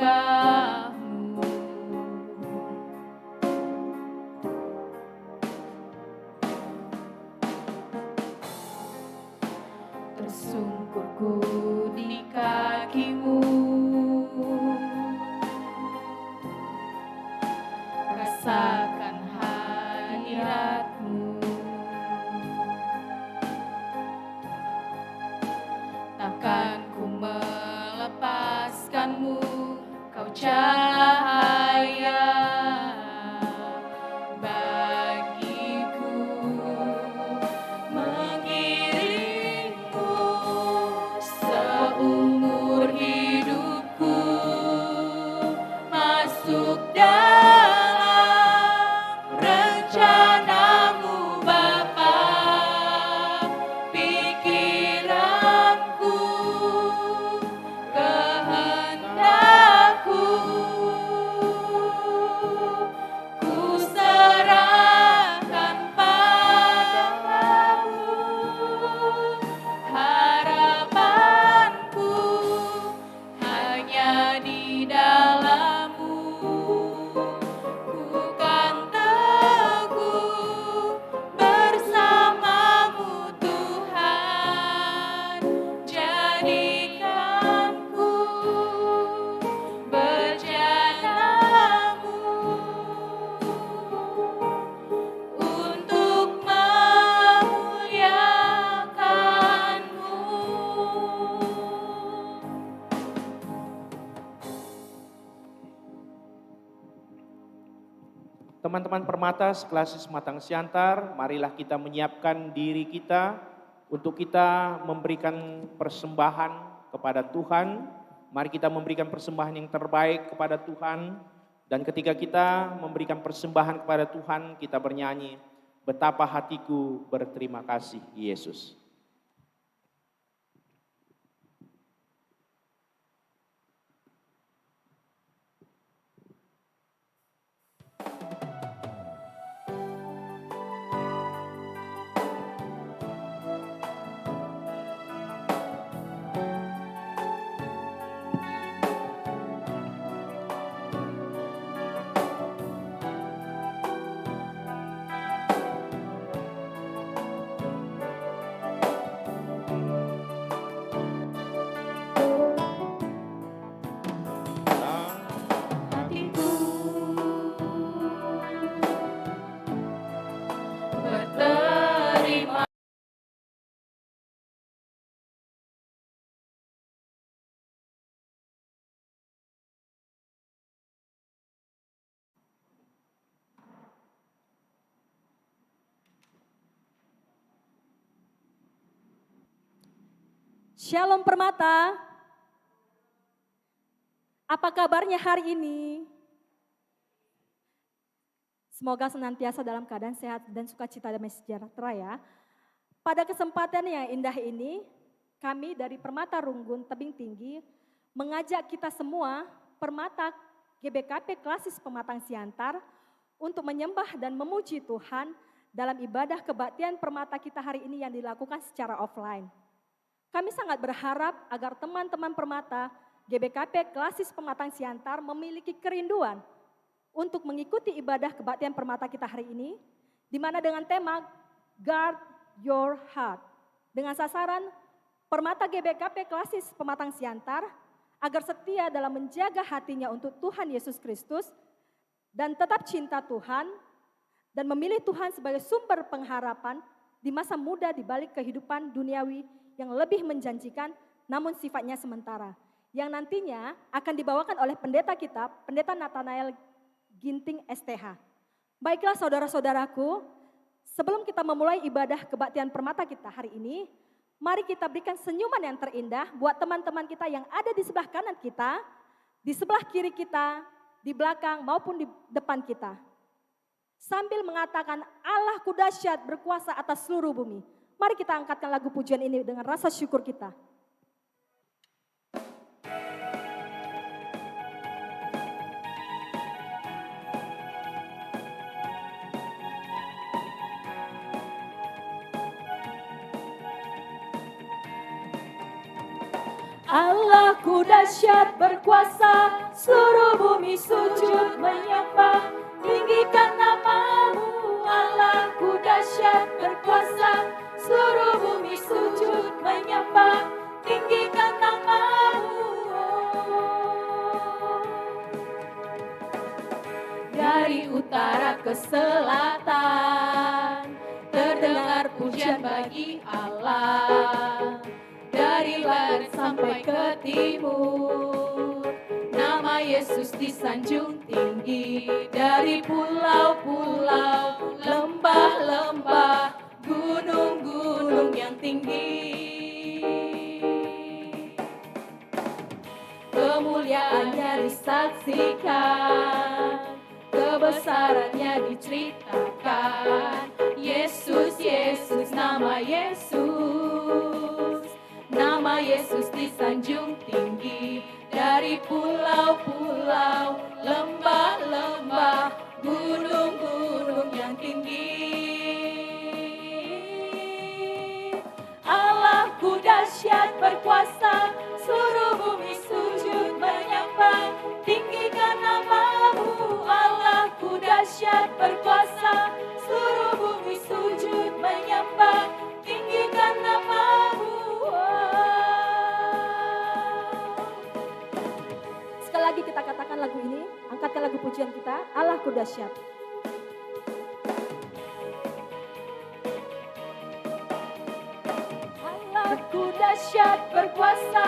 tersungkurku di kakimu. Rasakan hadiratmu. Takkan ku melepaskanmu, kau cahaya bagiku. Mengiringmu seumur hidupku, masuk dalam rencanamu Bapa. Pikiranku, kehendakku, ku serahkan padamu. Harapanku hanya di dalam-Mu. Ku kan teguh bersama-Mu Tuhan. Jadikanku bejana-Mu untuk memuliakan-Mu. Teman-teman Permata seklasis Matang Siantar, marilah kita menyiapkan diri kita untuk kita memberikan persembahan kepada Tuhan. Mari kita memberikan persembahan yang terbaik kepada Tuhan. Dan ketika kita memberikan persembahan kepada Tuhan, kita bernyanyi, betapa hatiku berterima kasih Yesus. Hatiku berterima. Shalom Permata. Apa kabarnya hari ini? Semoga senantiasa dalam keadaan sehat dan sukacita damai sejahtera ya. Pada kesempatan yang indah ini, kami dari Permata Runggun Tebing Tinggi mengajak kita semua Permata GBKP Klasis Pematang Siantar untuk menyembah dan memuji Tuhan dalam ibadah kebaktian Permata kita hari ini yang dilakukan secara offline. Kami sangat berharap agar teman-teman Permata GBKP Klasis Pematang Siantar memiliki kerinduan untuk mengikuti ibadah kebaktian Permata kita hari ini, di mana dengan tema Guard Your Heart, dengan sasaran Permata GBKP Klasis Pematang Siantar agar setia dalam menjaga hatinya untuk Tuhan Yesus Kristus dan tetap cinta Tuhan dan memilih Tuhan sebagai sumber pengharapan di masa muda di balik kehidupan duniawi yang lebih menjanjikan namun sifatnya sementara, yang nantinya akan dibawakan oleh pendeta kita, Pendeta Nathanael Ginting STH. Baiklah saudara-saudaraku, sebelum kita memulai ibadah kebaktian Permata kita hari ini, mari kita berikan senyuman yang terindah buat teman-teman kita yang ada di sebelah kanan kita, di sebelah kiri kita, di belakang maupun di depan kita. Sambil mengatakan Allahku dahsyat berkuasa atas seluruh bumi. Mari kita angkatkan lagu pujian ini dengan rasa syukur kita. Allahku dahsyat berkuasa, seluruh bumi sujud menyembah. Tinggikan nama-Mu, Allahku dahsyat berkuasa, seluruh bumi sujud menyembah. ke selatan, terdengar pujian bagi Allah. Dari barat sampai ke timur, nama Yesus disanjung tinggi. Dari pulau-pulau, lembah-lembah, gunung-gunung yang tinggi. Kemuliaannya disaksikan, kebesarannya diceritakan. Yesus, Yesus, nama Yesus. Nama Yesus disanjung tinggi. Dari pulau-pulau, lembah-lembah, gunung-gunung yang tinggi. Allahku dahsyat berkuasa, seluruh bumi sujud menyembah. Tinggikan namamu, Allahku dahsyat berkuasa, seluruh bumi sujud menyembah. Tinggikan namamu. Sekali lagi kita katakan lagu ini, angkatkan lagu pujian kita, Allahku dahsyat. Allahku dahsyat berkuasa,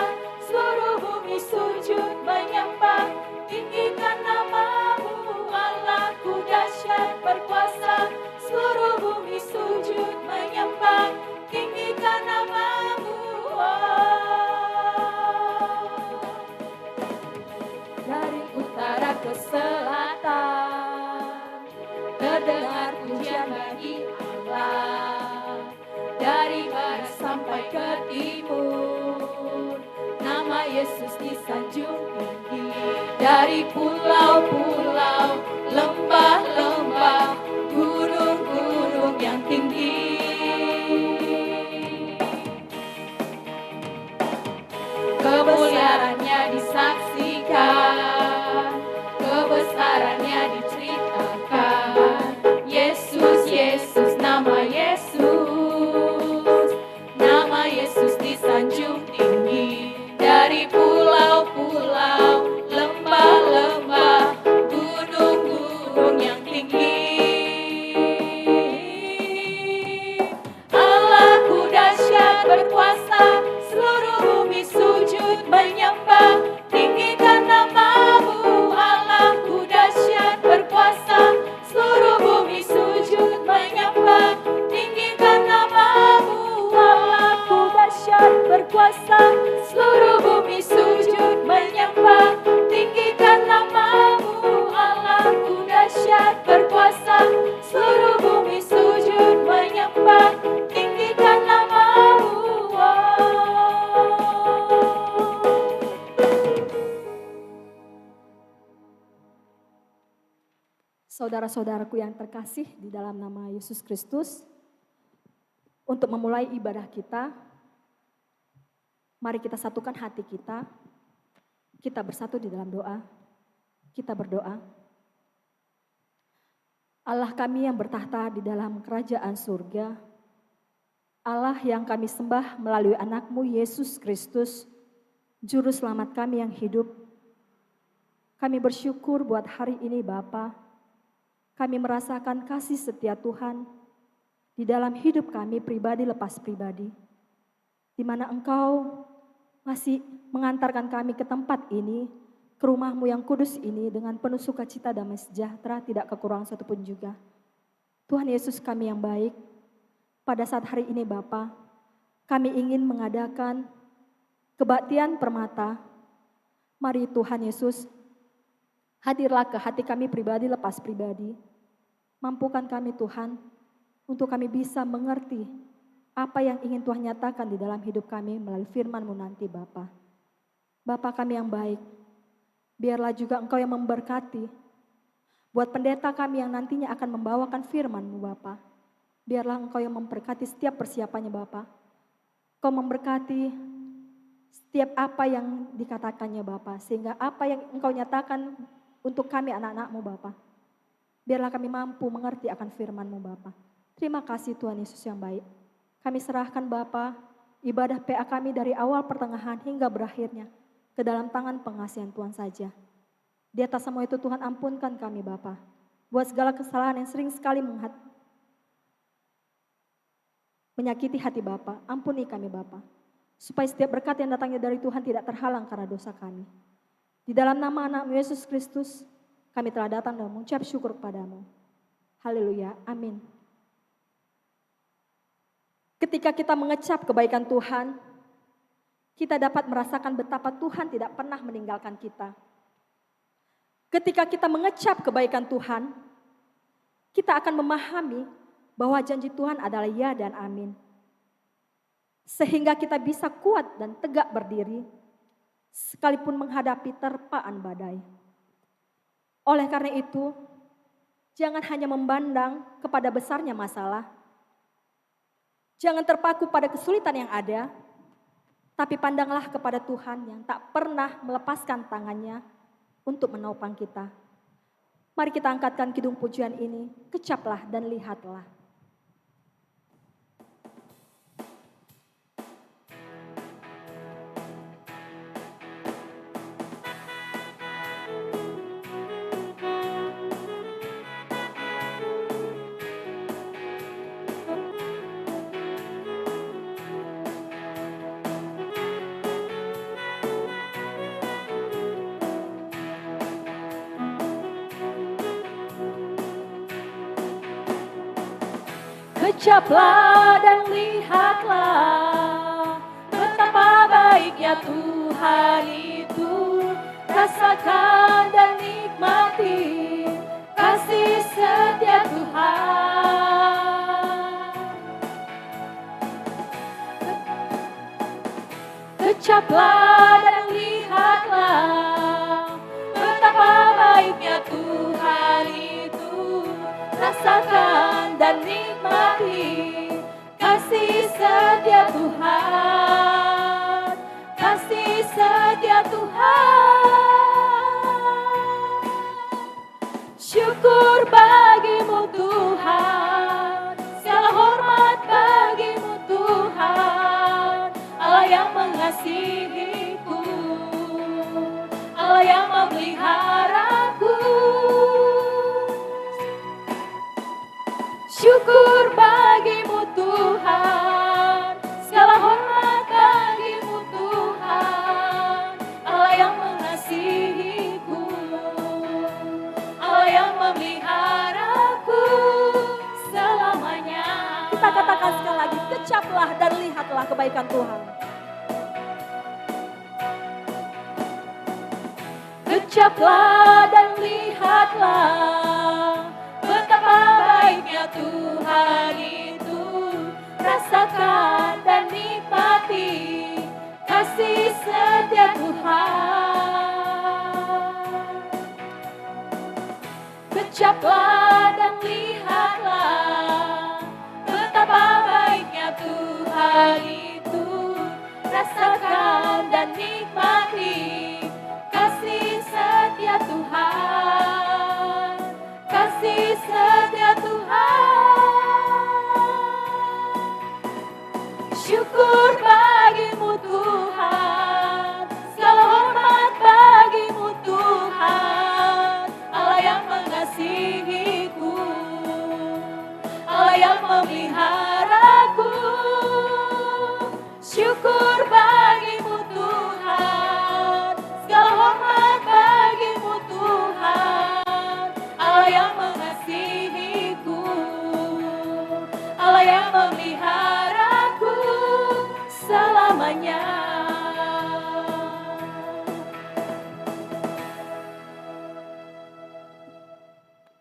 seluruh bumi sujud menyembah. Tinggikan namamu, Allahku dahsyat berkuasa, seluruh bumi sujud menyembah. Tinggikan namamu. Dari utara ke selatan, terdengar pujian bagi Allah. Dari barat sampai ke timur, nama Yesus disanjung tinggi. Dari pulau-pulau, lembah-lembah, gunung-gunung yang tinggi. Kemuliaannya disaksikan, kebesarannya diceritakan. Yesus, Yesus, nama Yesus. Nama Yesus disanjung tinggi. Dari pulau-pulau, lembah-lembah, gunung-gunung yang tinggi. Allahku dahsyat berkuasa, seluruh bumi sujud menyembah. Tinggikan namamu, Allahku dahsyat berkuasa, seluruh bumi sujud menyembah. Tinggikan namamu, Allahku dahsyat berkuasa, seluruh bumi sujud menyembah. Tinggikan namamu, Allahku dahsyat berkuasa, seluruh bumi sujud menyembah. Tinggikan namamu. Saudara-saudaraku yang terkasih di dalam nama Yesus Kristus, untuk memulai ibadah kita, mari kita satukan hati kita bersatu di dalam doa, kita berdoa. Allah kami yang bertahta di dalam kerajaan surga, Allah yang kami sembah melalui anak-Mu Yesus Kristus, Juru Selamat kami yang hidup. Kami bersyukur buat hari ini Bapa. Kami merasakan kasih setia Tuhan di dalam hidup kami pribadi lepas pribadi. Di mana Engkau masih mengantarkan kami ke tempat ini, ke rumah-Mu yang kudus ini dengan penuh sukacita damai sejahtera, tidak kekurangan satupun juga. Tuhan Yesus kami yang baik, pada saat hari ini Bapa, kami ingin mengadakan kebaktian permata. Mari Tuhan Yesus, hadirlah ke hati kami pribadi lepas pribadi. Mampukan kami Tuhan, untuk kami bisa mengerti apa yang ingin Tuhan nyatakan di dalam hidup kami melalui firman-Mu nanti Bapa. Bapa kami yang baik, biarlah juga Engkau yang memberkati buat pendeta kami yang nantinya akan membawakan firman-Mu Bapa. Biarlah Engkau yang memberkati setiap persiapannya Bapa. Engkau memberkati setiap apa yang dikatakannya Bapa, sehingga apa yang Engkau nyatakan untuk kami anak-anak-Mu Bapa, biarlah kami mampu mengerti akan firman-Mu Bapa. Terima kasih Tuhan Yesus yang baik. Kami serahkan Bapa ibadah PA kami dari awal pertengahan hingga berakhirnya ke dalam tangan pengasihan Tuhan saja. Di atas semua itu Tuhan ampunkan kami Bapa. buat segala kesalahan yang sering sekali menyakiti hati Bapa. Ampuni kami Bapa, supaya setiap berkat yang datangnya dari Tuhan tidak terhalang karena dosa kami. Di dalam nama anak Yesus Kristus, kami telah datang dan mengucap syukur kepadamu. Haleluya, amin. Ketika kita mengecap kebaikan Tuhan, kita dapat merasakan betapa Tuhan tidak pernah meninggalkan kita. Ketika kita mengecap kebaikan Tuhan, kita akan memahami bahwa janji Tuhan adalah ya dan amin. Sehingga kita bisa kuat dan tegak berdiri, sekalipun menghadapi terpaan badai. Oleh karena itu, jangan hanya memandang kepada besarnya masalah, jangan terpaku pada kesulitan yang ada, tapi pandanglah kepada Tuhan yang tak pernah melepaskan tangannya untuk menopang kita. Mari kita angkatkan kidung pujian ini, kecaplah dan lihatlah. Kecaplah dan lihatlah betapa baiknya Tuhan itu. Rasakan dan nikmati kasih setia Tuhan. Kecaplah dan lihatlah betapa baiknya Tuhan itu. Rasakan dan nikmati kasih setia Tuhan, kasih setia Tuhan. Syukur bagimu Tuhan, segala hormat bagimu Tuhan. Allah yang mengasihiku, Allah yang memeliharaku. Syukur bagimu Tuhan, segala hormat bagimu Tuhan. Allah yang mengasihiku, Allah yang memeliharaku selamanya. Kita katakan sekali lagi, kecaplah dan lihatlah kebaikan Tuhan. Kecaplah dan lihatlah betapa baiknya Tuhan itu. Rasakan dan nikmati kasih setia Tuhan. Kecaplah dan lihatlah betapa baiknya Tuhan itu. Rasakan dan nikmati kasih setia Tuhan, kasih setia Tuhan. Syukur bagimu Tuhan, segala hormat bagimu Tuhan. Allah yang mengasihiku, Allah yang memeliharaku. Syukur bagimu Tuhan, segala hormat bagimu Tuhan. Allah yang mengasihiku, Allah yang memeliharaku selamanya.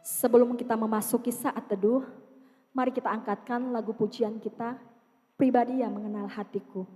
Sebelum kita memasuki saat teduh, mari kita angkatkan lagu pujian kita, Pribadi yang Mengenal Hatiku.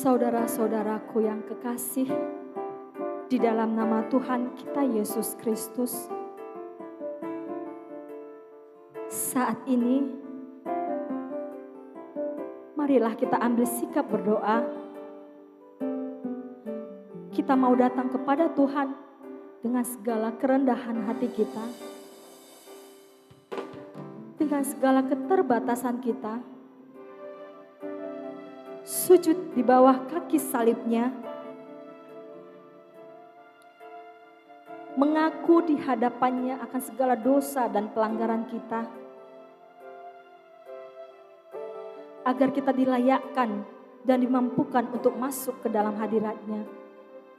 Saudara-saudaraku yang kekasih, di dalam nama Tuhan kita Yesus Kristus, saat ini marilah kita ambil sikap berdoa. Kita mau datang kepada Tuhan dengan segala kerendahan hati kita, dengan segala keterbatasan kita, sujud di bawah kaki salibnya, mengaku di hadapannya akan segala dosa dan pelanggaran kita, agar kita dilayakkan dan dimampukan untuk masuk ke dalam hadirat-Nya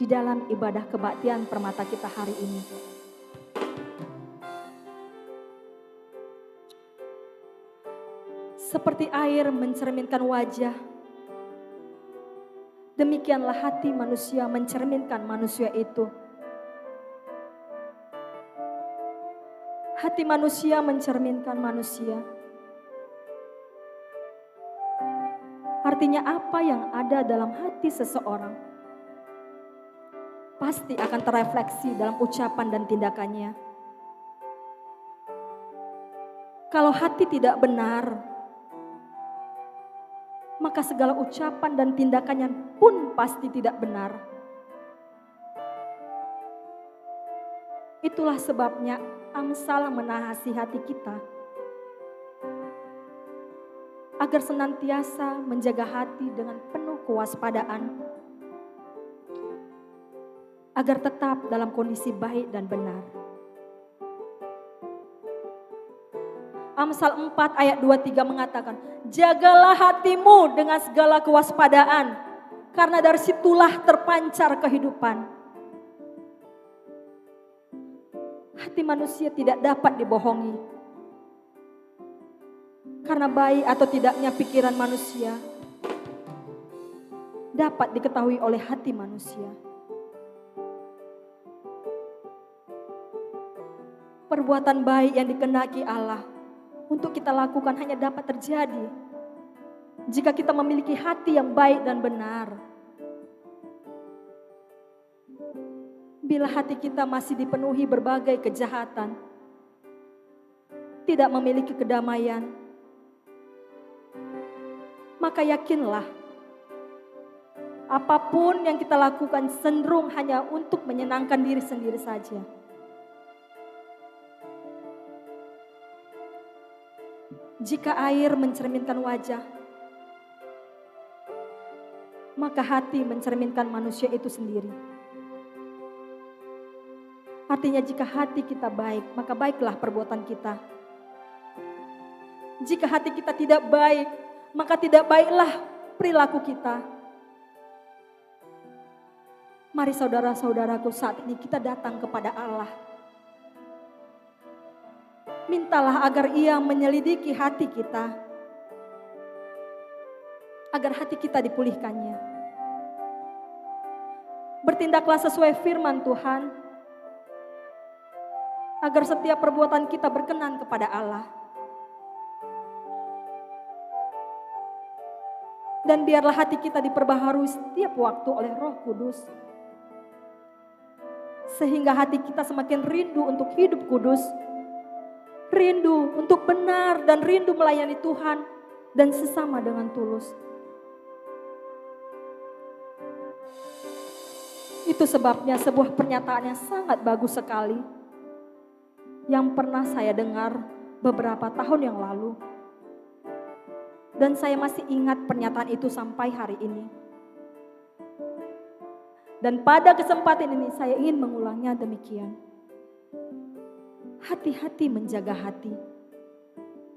di dalam ibadah kebaktian permata kita hari ini. Seperti air mencerminkan wajah, demikianlah hati manusia mencerminkan manusia itu. Hati manusia mencerminkan manusia. Artinya apa yang ada dalam hati seseorang pasti akan terefleksi dalam ucapan dan tindakannya. Kalau hati tidak benar, maka segala ucapan dan tindakannya pun pasti tidak benar. Itulah sebabnya Amsal menasihati hati kita agar senantiasa menjaga hati dengan penuh kewaspadaan, agar tetap dalam kondisi baik dan benar. Amsal 4 ayat 23 mengatakan, jagalah hatimu dengan segala kewaspadaan, karena dari situlah terpancar kehidupan. Hati manusia tidak dapat dibohongi, karena baik atau tidaknya pikiran manusia dapat diketahui oleh hati manusia. Perbuatan baik yang dikehendaki Allah untuk kita lakukan hanya dapat terjadi jika kita memiliki hati yang baik dan benar. Bila hati kita masih dipenuhi berbagai kejahatan, tidak memiliki kedamaian, maka yakinlah apapun yang kita lakukan cenderung hanya untuk menyenangkan diri sendiri saja. Jika air mencerminkan wajah, maka hati mencerminkan manusia itu sendiri. Artinya jika hati kita baik, maka baiklah perbuatan kita. Jika hati kita tidak baik, maka tidak baiklah perilaku kita. Mari saudara-saudaraku, saat ini kita datang kepada Allah. Mintalah agar Ia menyelidiki hati kita, agar hati kita dipulihkannya. Bertindaklah sesuai firman Tuhan, agar setiap perbuatan kita berkenan kepada Allah. Dan biarlah hati kita diperbaharui setiap waktu oleh Roh Kudus, sehingga hati kita semakin rindu untuk hidup kudus, rindu untuk benar dan rindu melayani Tuhan dan sesama dengan tulus. Itu sebabnya sebuah pernyataan yang sangat bagus sekali yang pernah saya dengar beberapa tahun yang lalu. Dan saya masih ingat pernyataan itu sampai hari ini. Dan pada kesempatan ini saya ingin mengulangnya demikian. Hati-hati menjaga hati,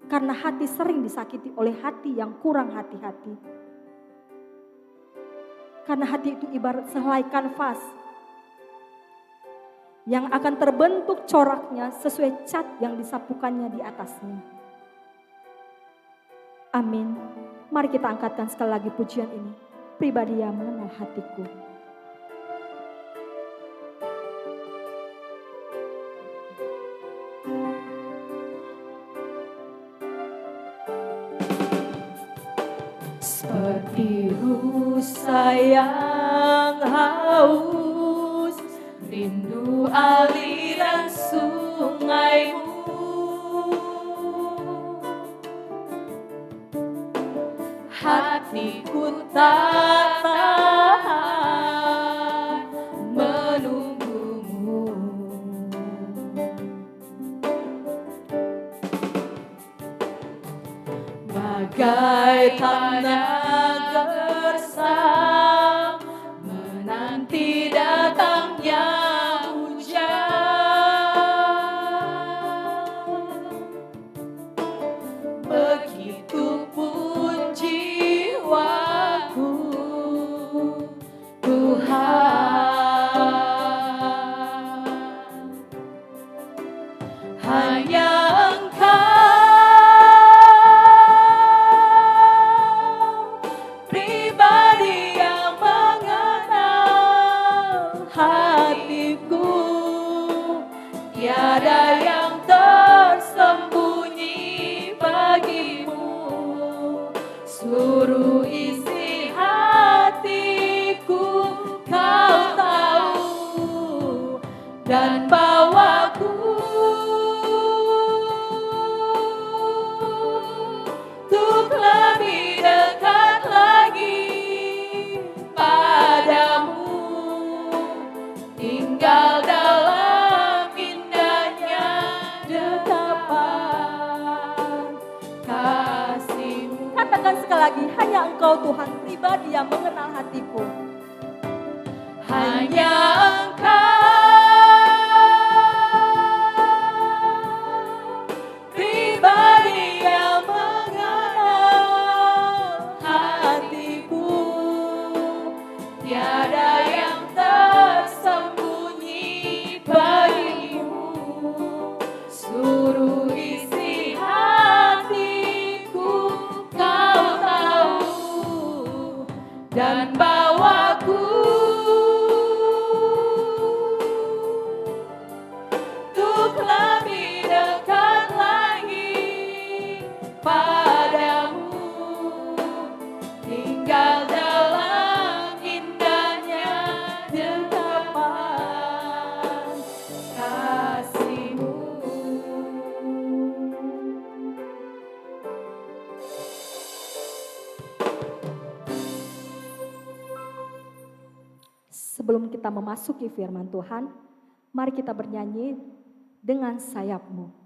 karena hati sering disakiti oleh hati yang kurang hati-hati. Karena hati itu ibarat sehelai kanvas yang akan terbentuk coraknya sesuai cat yang disapukannya di atasnya. Amin. Mari kita angkatkan sekali lagi pujian ini. Pribadi yang mengenal hatiku. seperti rusa yang haus, rindu aliran sungaimu. Hatiku tak tahan menunggumu. Bagai tanah gersang menanti datangnya hujan, begitupun jiwaku, Tuhan. Hanya pribadi yang mengenal hatiku, tiada yang tersembunyi bagimu. Seluruh isi hatiku kau tahu, dan bawaku untuk lebih dekat lagi padamu, tinggal dalam indahnya dekapan kasih-Mu. Katakan sekali lagi, hanya Engkau Tuhan pribadi yang mengenal hatiku. Hanya Engkau pribadi yang mengenal hatiku, tiada yang tersembunyi bagimu. Seluruh isi hatiku kau tahu, dan bawaku untuk lebih dekat lagi padamu, tinggal dalam indahnya dekapan kasih-Mu. Sebelum kita memasuki firman Tuhan, mari kita bernyanyi dengan sayap-Mu.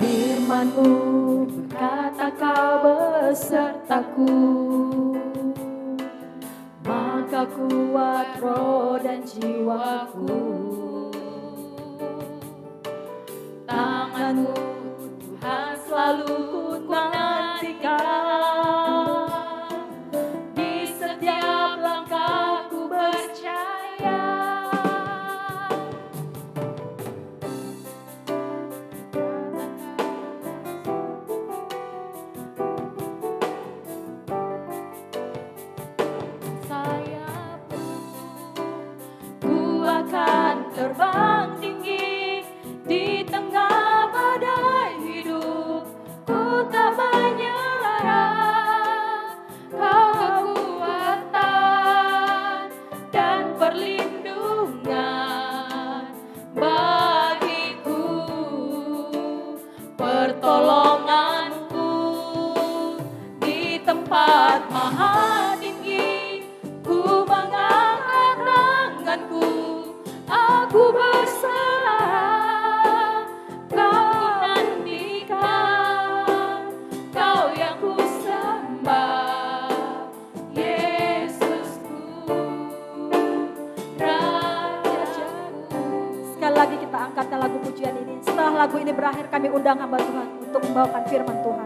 Firman-Mu berkata kau besertaku, maka kuat roh dan jiwaku. Tangan-Mu Tuhan selalu ku nantikan, di setiap langkahku percaya. Akan terbang tinggi di tengah badai hidup, ku tak menyerah. Kau kekuatan dan perlindungan bagiku, pertolonganku di tempat maha tinggi. Ku mengangkat tanganku, aku berserah. Kau nantikan, Kau yang ku sembah, Yesusku. lagu ini berakhir, kami undang hamba Tuhan untuk membawakan firman Tuhan.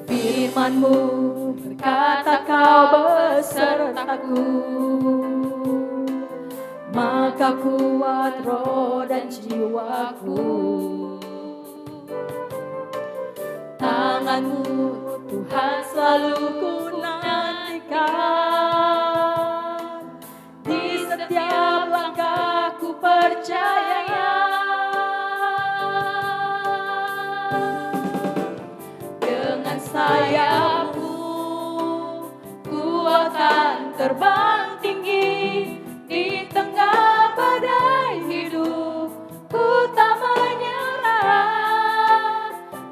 Firman-Mu berkata Kau besertaku, maka kuat roh dan jiwaku. Tangan-Mu Tuhan selalu ku nantikan, di setiap langkahku percaya. Dengan sayap-Mu ku akan terbang tinggi, di tengah badai hidup ku tak menyerah.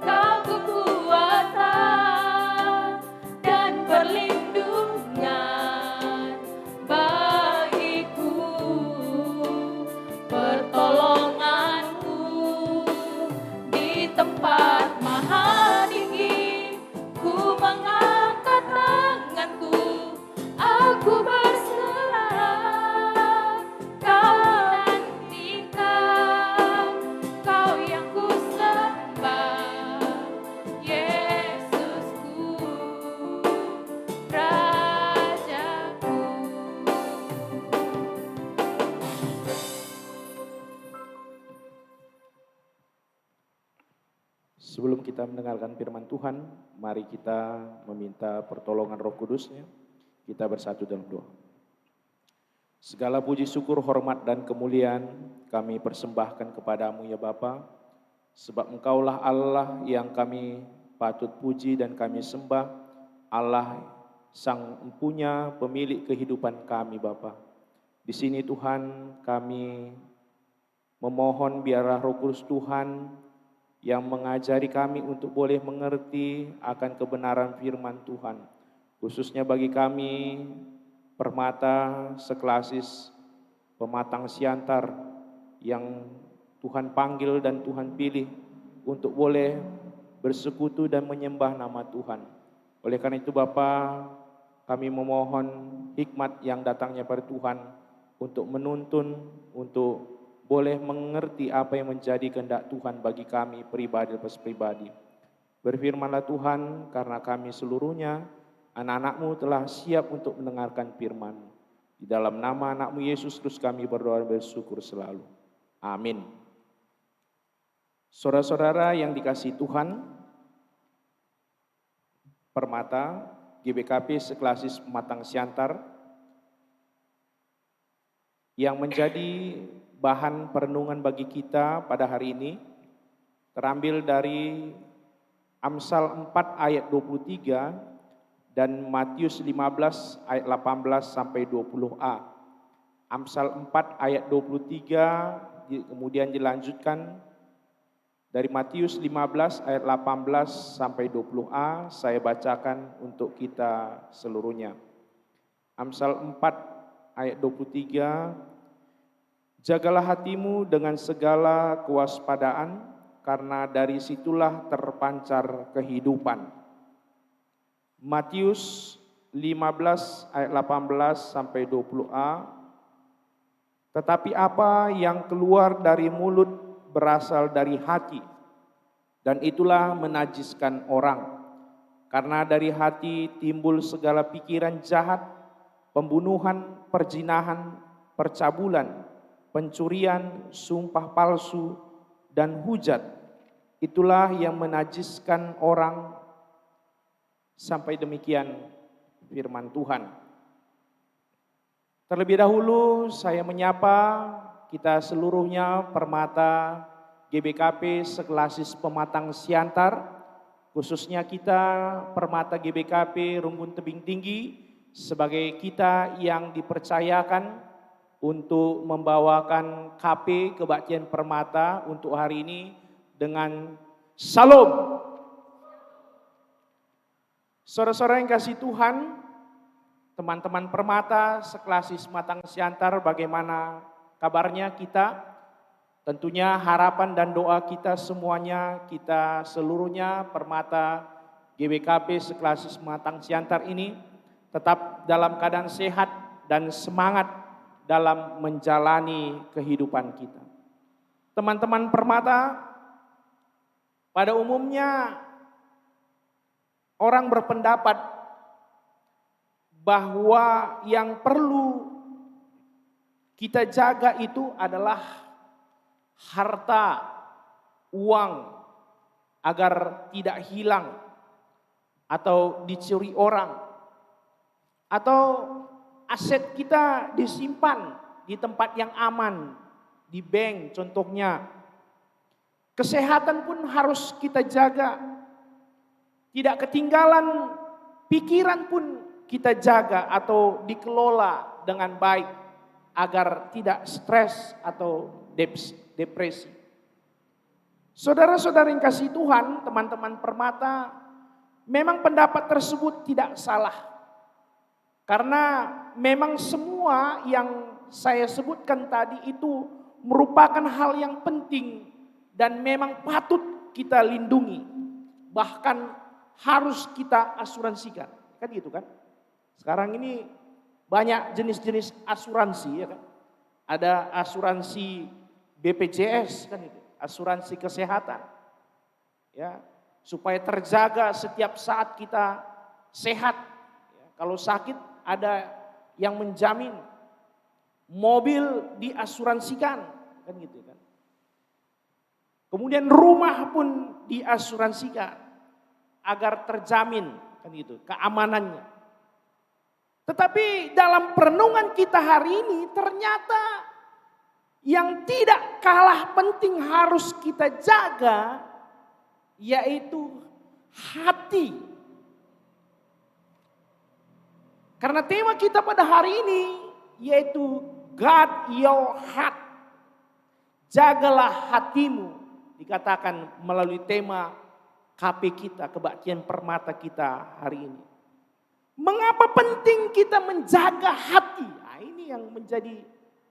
Kau kekuatan dan perlindungan bagiku, pertolongan-Mu di tempat maha tinggi. Ku mengangkat tanganku, aku berserah. Kau nantikan, Kau yang ku sembah, Yesusku, Rajaku. Sebelum kita mendengarkan firman Tuhan, mari kita meminta pertolongan Roh Kudus-Nya. Kita bersatu dalam doa. Segala puji syukur, hormat dan kemuliaan kami persembahkan kepadamu ya Bapa, sebab Engkaulah Allah yang kami patut puji dan kami sembah, Allah Sang Empunya, pemilik kehidupan kami Bapa. Di sini Tuhan kami memohon biarlah Roh Kudus Tuhan yang mengajari kami untuk boleh mengerti akan kebenaran firman Tuhan. Khususnya bagi kami permata seklasis pematang siantar yang Tuhan panggil dan Tuhan pilih untuk boleh bersekutu dan menyembah nama Tuhan. Oleh karena itu Bapa, kami memohon hikmat yang datangnya dari Tuhan untuk menuntun, untuk boleh mengerti apa yang menjadi kehendak Tuhan bagi kami pribadi lepas pribadi. Berfirmanlah Tuhan, karena kami seluruhnya anak-anak-Mu telah siap untuk mendengarkan firman. Di dalam nama anak-Mu Yesus Kristus kami berdoa dan bersyukur selalu. Amin. Saudara-saudara yang dikasihi Tuhan, permata GBKP seklasis pematang siantar yang menjadi bahan perenungan bagi kita pada hari ini terambil dari Amsal 4 ayat 23 dan Matius 15 ayat 18 sampai 20a. Amsal 4 ayat 23 kemudian dilanjutkan dari Matius 15 ayat 18 sampai 20a. Saya bacakan untuk kita seluruhnya. Amsal 4 ayat 23, jagalah hatimu dengan segala kewaspadaan, karena dari situlah terpancar kehidupan. Matius 15 ayat 18 sampai 20a, tetapi apa yang keluar dari mulut berasal dari hati, dan itulah menajiskan orang. Karena dari hati timbul segala pikiran jahat, pembunuhan, perzinahan, percabulan, pencurian, sumpah palsu, dan hujat. Itulah yang menajiskan orang. Sampai demikian firman Tuhan. Terlebih dahulu saya menyapa kita seluruhnya permata GBKP seklasis pematang siantar, khususnya kita permata GBKP Rumbun Tebing Tinggi sebagai kita yang dipercayakan untuk membawakan KP kebaktian permata untuk hari ini dengan Salam. Saudara-saudara yang kasih Tuhan, teman-teman permata seklasis matang siantar, bagaimana kabarnya kita? Tentunya harapan dan doa kita semuanya, kita seluruhnya permata GBKP seklasis matang siantar ini tetap dalam keadaan sehat dan semangat dalam menjalani kehidupan kita. Teman-teman Permata, pada umumnya orang berpendapat bahwa yang perlu kita jaga itu adalah harta, uang, agar tidak hilang atau dicuri orang, atau aset kita disimpan di tempat yang aman, di bank contohnya. Kesehatan pun harus kita jaga. Tidak ketinggalan, pikiran pun kita jaga atau dikelola dengan baik agar tidak stres atau depresi. Saudara-saudara yang kasih Tuhan, teman-teman Permata, memang pendapat tersebut tidak salah. Karena memang semua yang saya sebutkan tadi itu merupakan hal yang penting dan memang patut kita lindungi. Bahkan harus kita asuransikan. Kan gitu kan? Sekarang ini banyak jenis-jenis asuransi ya kan. Ada asuransi BPJS kan itu, asuransi kesehatan. Ya, supaya terjaga setiap saat kita sehat. Ya, kalau sakit ada yang menjamin. Mobil diasuransikan kan gitu kan. Kemudian rumah pun diasuransikan agar terjamin kan gitu keamanannya. Tetapi dalam perenungan kita hari ini ternyata yang tidak kalah penting harus kita jaga yaitu hati. Karena tema kita pada hari ini yaitu guard your heart. Jagalah hatimu, dikatakan melalui tema KP kita, kebaktian Permata kita hari ini. Mengapa penting kita menjaga hati? Nah, ini yang menjadi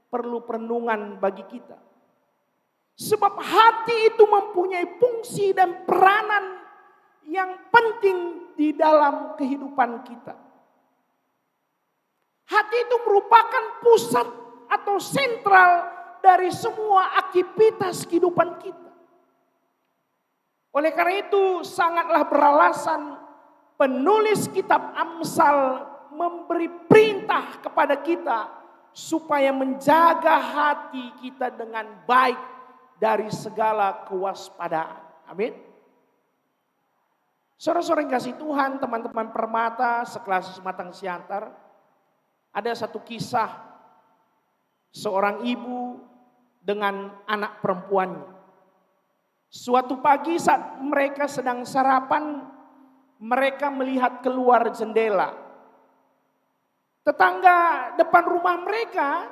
perlu perenungan bagi kita. Sebab hati itu mempunyai fungsi dan peranan yang penting di dalam kehidupan kita. Hati itu merupakan pusat atau sentral dari semua aktivitas kehidupan kita. Oleh karena itu sangatlah beralasan penulis kitab Amsal memberi perintah kepada kita supaya menjaga hati kita dengan baik dari segala kewaspadaan. Amin. Saudara-saudara yang kasih Tuhan, teman-teman Permata, sekelas sematang siantar. Ada satu kisah seorang ibu dengan anak perempuannya. Suatu pagi saat mereka sedang sarapan, mereka melihat keluar jendela. Tetangga depan rumah mereka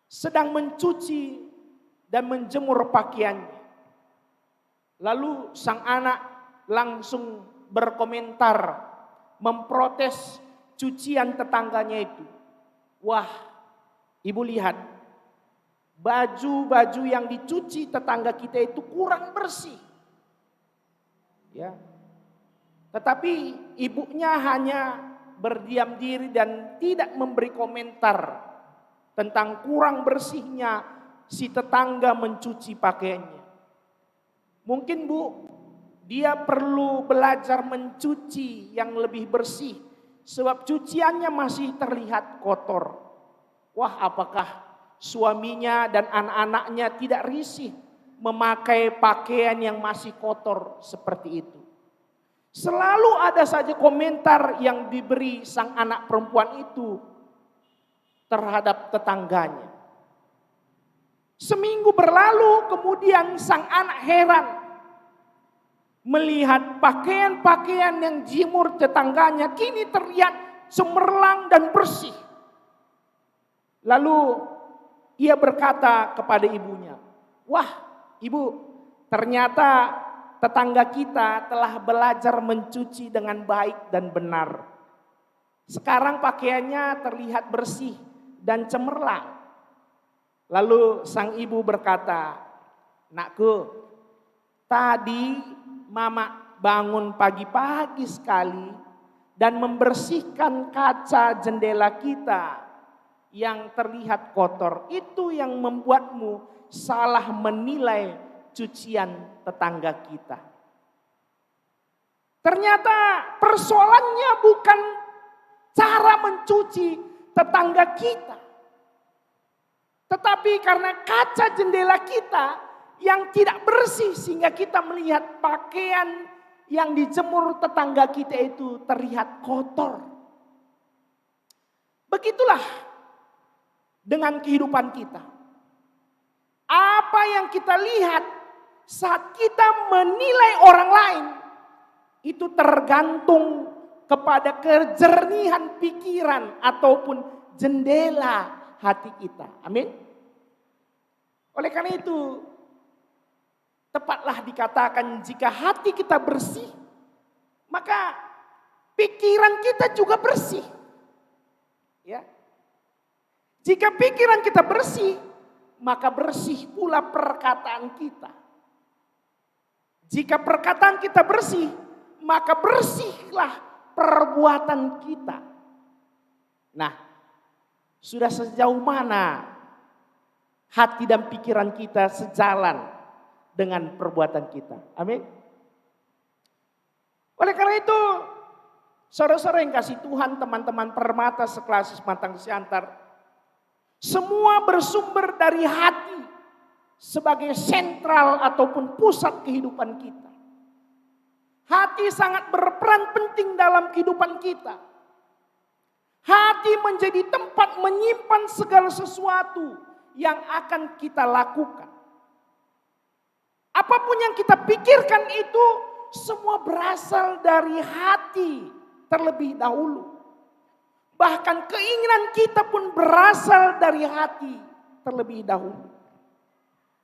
sedang mencuci dan menjemur pakaiannya. Lalu sang anak langsung berkomentar, memprotes cucian tetangganya itu. Wah, ibu lihat, baju-baju yang dicuci tetangga kita itu kurang bersih. Ya. Tetapi ibunya hanya berdiam diri dan tidak memberi komentar tentang kurang bersihnya si tetangga mencuci pakaiannya. Mungkin Bu, dia perlu belajar mencuci yang lebih bersih. Sebab cuciannya masih terlihat kotor. Wah, apakah suaminya dan anak-anaknya tidak risih memakai pakaian yang masih kotor seperti itu? Selalu ada saja komentar yang diberi sang anak perempuan itu terhadap tetangganya. Seminggu berlalu kemudian sang anak heran melihat pakaian-pakaian yang jemur tetangganya kini terlihat cemerlang dan bersih. Lalu ia berkata kepada ibunya, "Wah, ibu, ternyata tetangga kita telah belajar mencuci dengan baik dan benar. Sekarang pakaiannya terlihat bersih dan cemerlang." Lalu sang ibu berkata, "Nakku, tadi Mama bangun pagi-pagi sekali dan membersihkan kaca jendela kita. yang terlihat kotor, itu yang membuatmu salah menilai cucian tetangga kita. Ternyata persoalannya bukan cara mencuci tetangga kita, tetapi karena kaca jendela kita yang tidak bersih sehingga kita melihat pakaian yang dijemur tetangga kita itu terlihat kotor. Begitulah dengan kehidupan kita. Apa yang kita lihat saat kita menilai orang lain itu tergantung kepada kejernihan pikiran ataupun jendela hati kita. Amin. Oleh karena itu, tepatlah dikatakan jika hati kita bersih, maka pikiran kita juga bersih. Ya. Jika pikiran kita bersih, maka bersih pula perkataan kita. Jika perkataan kita bersih, maka bersihlah perbuatan kita. Nah, sudah sejauh mana hati dan pikiran kita sejalan dengan perbuatan kita? Amin. Oleh karena itu, saudara-saudara yang kasih Tuhan, teman-teman permata sekelas Sematang Siantar, semua bersumber dari hati sebagai sentral ataupun pusat kehidupan kita. Hati sangat berperan penting dalam kehidupan kita. Hati menjadi tempat menyimpan segala sesuatu yang akan kita lakukan. Apapun yang kita pikirkan itu semua berasal dari hati terlebih dahulu. Bahkan keinginan kita pun berasal dari hati terlebih dahulu.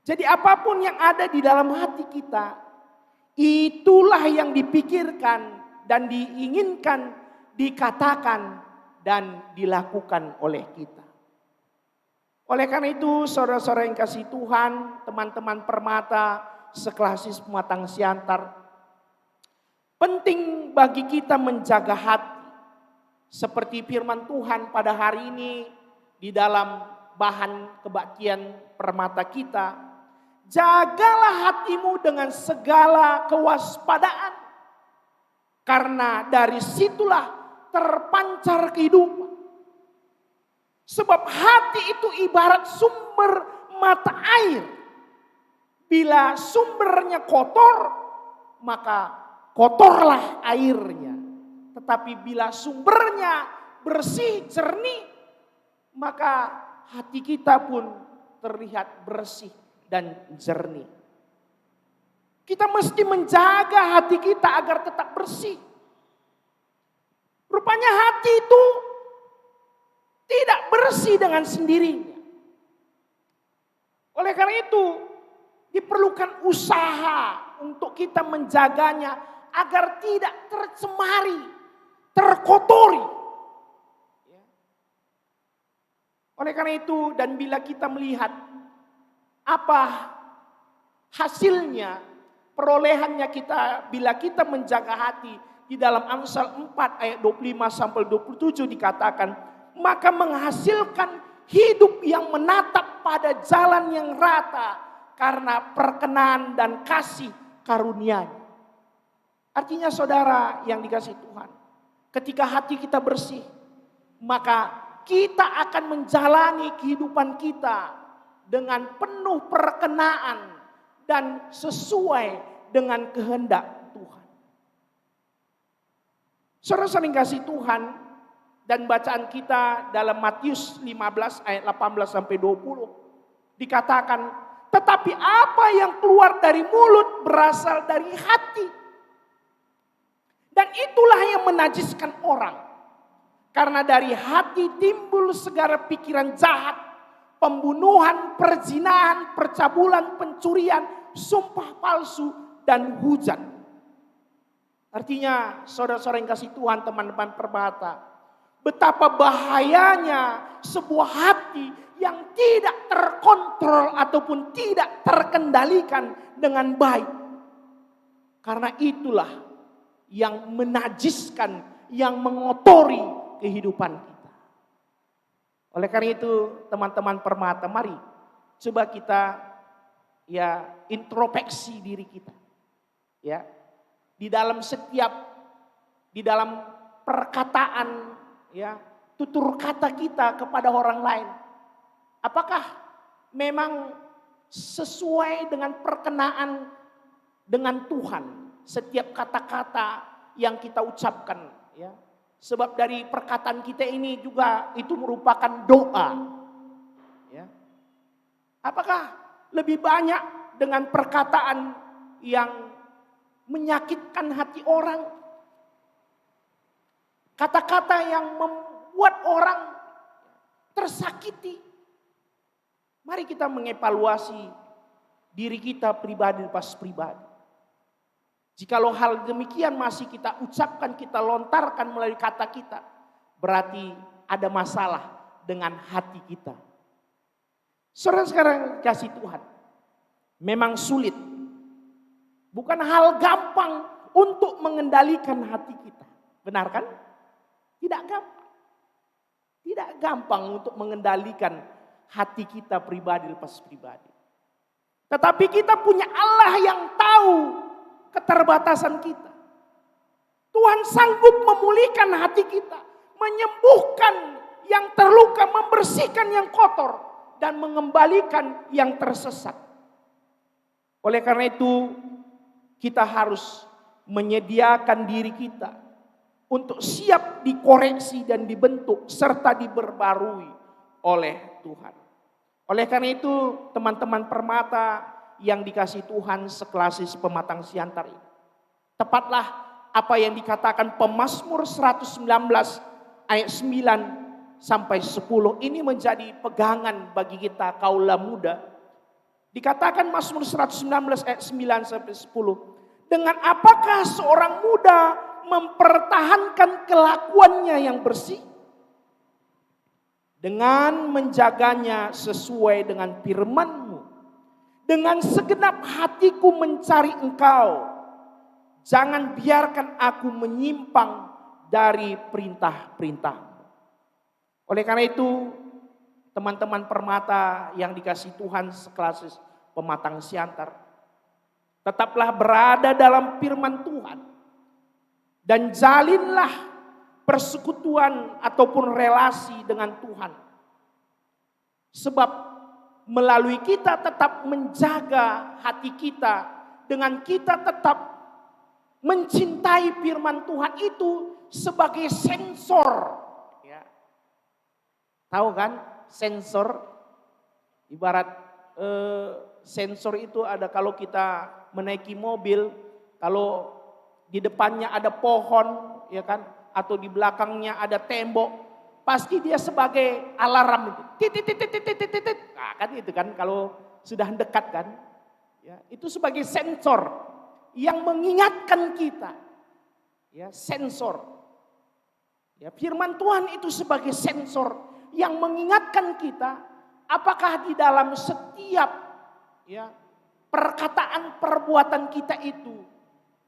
Jadi apapun yang ada di dalam hati kita, itulah yang dipikirkan dan diinginkan, dikatakan dan dilakukan oleh kita. Oleh karena itu, saudara-saudara yang kasih Tuhan, teman-teman permata sekelas Sematang Siantar, penting bagi kita menjaga hati. Seperti firman Tuhan pada hari ini di dalam bahan kebaktian permata kita. Jagalah hatimu dengan segala kewaspadaan. Karena dari situlah terpancar kehidupan. Sebab hati itu ibarat sumber mata air. Bila sumbernya kotor, maka kotorlah airnya. Tetapi bila sumbernya bersih, jernih, maka hati kita pun terlihat bersih dan jernih. Kita mesti menjaga hati kita agar tetap bersih. Rupanya hati itu tidak bersih dengan sendirinya. Oleh karena itu, diperlukan usaha untuk kita menjaganya agar tidak tercemari, terkotori. Oleh karena itu, dan bila kita melihat apa hasilnya, perolehannya kita bila kita menjaga hati, di dalam Amsal 4 ayat 25 sampai 27 dikatakan, maka menghasilkan hidup yang menatap pada jalan yang rata karena perkenan dan kasih karunia-Nya. Artinya saudara yang dikasih Tuhan, ketika hati kita bersih, maka kita akan menjalani kehidupan kita dengan penuh perkenaan dan sesuai dengan kehendak Tuhan. Saudara-saudara yang kasih Tuhan, dan bacaan kita dalam Matius 15 ayat 18 sampai 20 dikatakan, tetapi apa yang keluar dari mulut berasal dari hati. Dan itulah yang menajiskan orang. Karena dari hati timbul segala pikiran jahat, pembunuhan, perzinahan, percabulan, pencurian, sumpah palsu, dan hujat. Artinya saudara-saudara yang kasih Tuhan, teman-teman permata, betapa bahayanya sebuah hati yang tidak terkontrol ataupun tidak terkendalikan dengan baik. Karena itulah yang menajiskan, yang mengotori kehidupan kita. Oleh karena itu teman-teman Permata, mari coba kita ya introspeksi diri kita. Ya. Di dalam perkataan ya, tutur kata kita kepada orang lain. Apakah memang sesuai dengan perkenaan dengan Tuhan setiap kata-kata yang kita ucapkan ya. Sebab dari perkataan kita ini juga itu merupakan doa. Ya. Apakah lebih banyak dengan perkataan yang menyakitkan hati orang? Kata-kata yang membuat orang tersakiti. Mari kita mengevaluasi diri kita pribadi lepas pribadi. Jikalau hal demikian masih kita ucapkan, kita lontarkan melalui kata kita, berarti ada masalah dengan hati kita. Saudara sekarang kasih Tuhan, memang sulit. Bukan hal gampang untuk mengendalikan hati kita. Benar kan? Tidak gampang. Tidak gampang untuk mengendalikan hati kita pribadi lepas pribadi. Tetapi kita punya Allah yang tahu keterbatasan kita. Tuhan sanggup memulihkan hati kita, menyembuhkan yang terluka, membersihkan yang kotor, dan mengembalikan yang tersesat. Oleh karena itu, kita harus menyediakan diri kita untuk siap dikoreksi dan dibentuk serta diperbarui oleh Tuhan. Oleh karena itu, teman-teman Permata yang dikasih Tuhan seklasis pematang siantar ini, tepatlah apa yang dikatakan Pemazmur 119 ayat 9 sampai 10 ini menjadi pegangan bagi kita kaula muda. Dikatakan Mazmur 119 ayat 9 sampai 10, dengan apakah seorang muda mempertahankan kelakuannya yang bersih? Dengan menjaganya sesuai dengan firman-Mu. Dengan segenap hatiku mencari Engkau. Jangan biarkan aku menyimpang dari perintah-perintah-Mu. Oleh karena itu, teman-teman Permata yang dikasih Tuhan seklasis pematang siantar, tetaplah berada dalam firman Tuhan. Dan jalinlah persekutuan ataupun relasi dengan Tuhan. Sebab melalui kita tetap menjaga hati kita, dengan kita tetap mencintai firman Tuhan itu sebagai sensor. Ya. Tahu kan sensor? Ibarat sensor itu ada kalau kita menaiki mobil, kalau di depannya ada pohon, ya kan, atau di belakangnya ada tembok, pasti dia sebagai alarm itu. Titit. Nah, kan itu kan kalau sudah dekat kan. Ya, itu sebagai sensor yang mengingatkan kita. Ya, sensor. Ya, firman Tuhan itu sebagai sensor yang mengingatkan kita apakah di dalam setiap ya perkataan perbuatan kita itu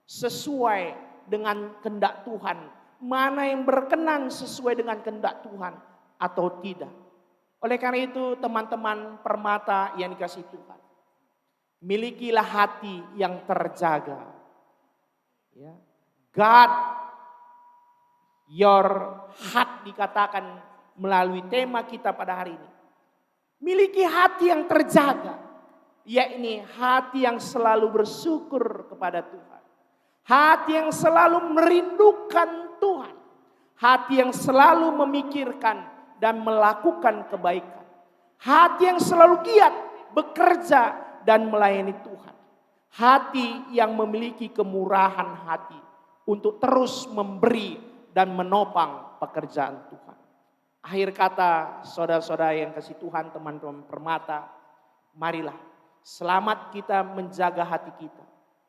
sesuai dengan kehendak Tuhan. Mana yang berkenan sesuai dengan kehendak Tuhan atau tidak. Oleh karena itu teman-teman Permata yang dikasih Tuhan, milikilah hati yang terjaga. Ya. God your heart dikatakan melalui tema kita pada hari ini. Miliki hati yang terjaga, yakni hati yang selalu bersyukur kepada Tuhan. Hati yang selalu merindukan Tuhan. Hati yang selalu memikirkan dan melakukan kebaikan. Hati yang selalu giat bekerja dan melayani Tuhan. Hati yang memiliki kemurahan hati untuk terus memberi dan menopang pekerjaan Tuhan. Akhir kata saudara-saudara yang kasih Tuhan, teman-teman Permata, marilah selamat kita menjaga hati kita.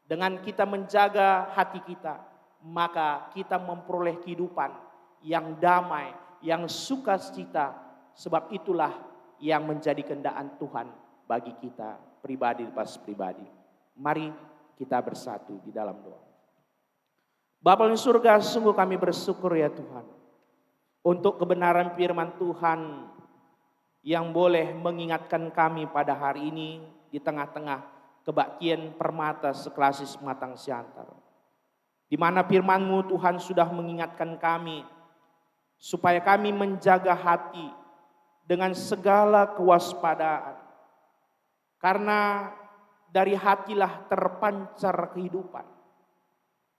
Dengan kita menjaga hati kita, maka kita memperoleh kehidupan yang damai, yang sukacita. Sebab itulah yang menjadi kehendak Tuhan bagi kita pribadi lepas pribadi. Mari kita bersatu di dalam doa. Bapa di surga, sungguh kami bersyukur ya Tuhan, untuk kebenaran firman Tuhan yang boleh mengingatkan kami pada hari ini di tengah-tengah kebaktian Permata Seklasis Matang Siantar. Di mana firman-Mu Tuhan sudah mengingatkan kami supaya kami menjaga hati dengan segala kewaspadaan. Karena dari hatilah terpancar kehidupan.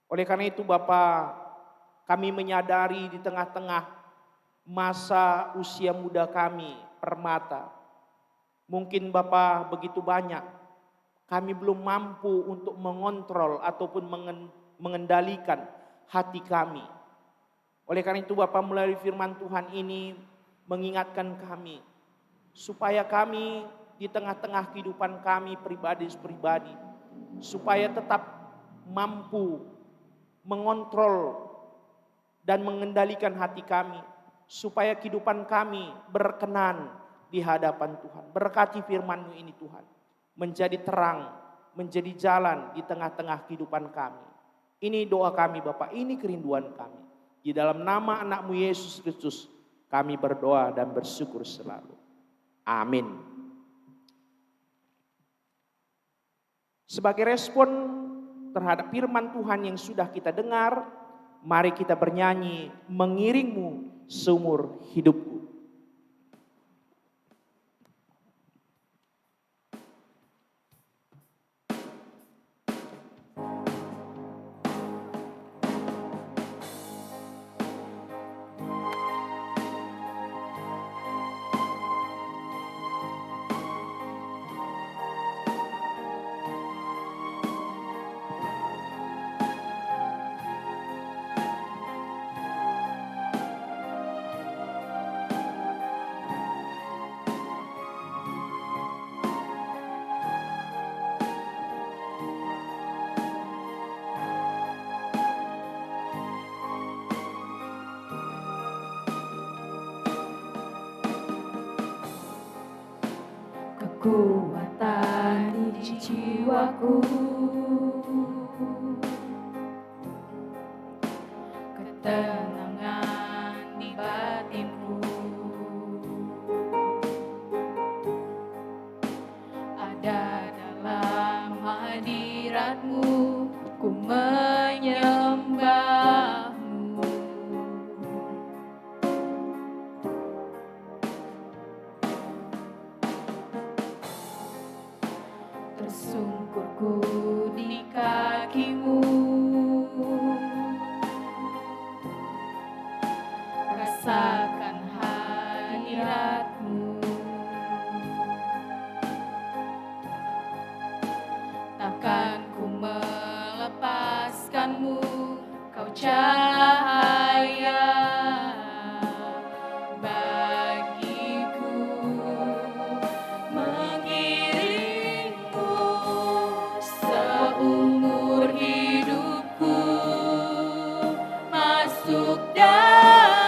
Oleh karena itu Bapa, kami menyadari di tengah-tengah masa usia muda kami, Permata. Mungkin Bapa begitu banyak, kami belum mampu untuk mengontrol ataupun mengendalikan hati kami. Oleh karena itu Bapa, melalui firman Tuhan ini mengingatkan kami, supaya kami di tengah-tengah kehidupan kami pribadi, supaya tetap mampu mengontrol dan mengendalikan hati kami, supaya kehidupan kami berkenan di hadapan Tuhan. Berkati firman-Mu ini Tuhan, menjadi terang, menjadi jalan di tengah-tengah kehidupan kami. Ini doa kami Bapa, ini kerinduan kami. Di dalam nama anak-Mu Yesus Kristus kami berdoa dan bersyukur selalu. Amin. Sebagai respon terhadap firman Tuhan yang sudah kita dengar, mari kita bernyanyi mengiringmu seumur hidupku. Kekuatan di jiwaku, ketenangan di batinku, ada dalam hadirat-Mu, ku menyembah-Mu. Tersungkurku di kaki-Mu, rasakan hadirat-Mu. Takkan ku melepaskan-Mu, Kau cahaya bagiku. Mengiringmu seumur hidupku, masuk dalam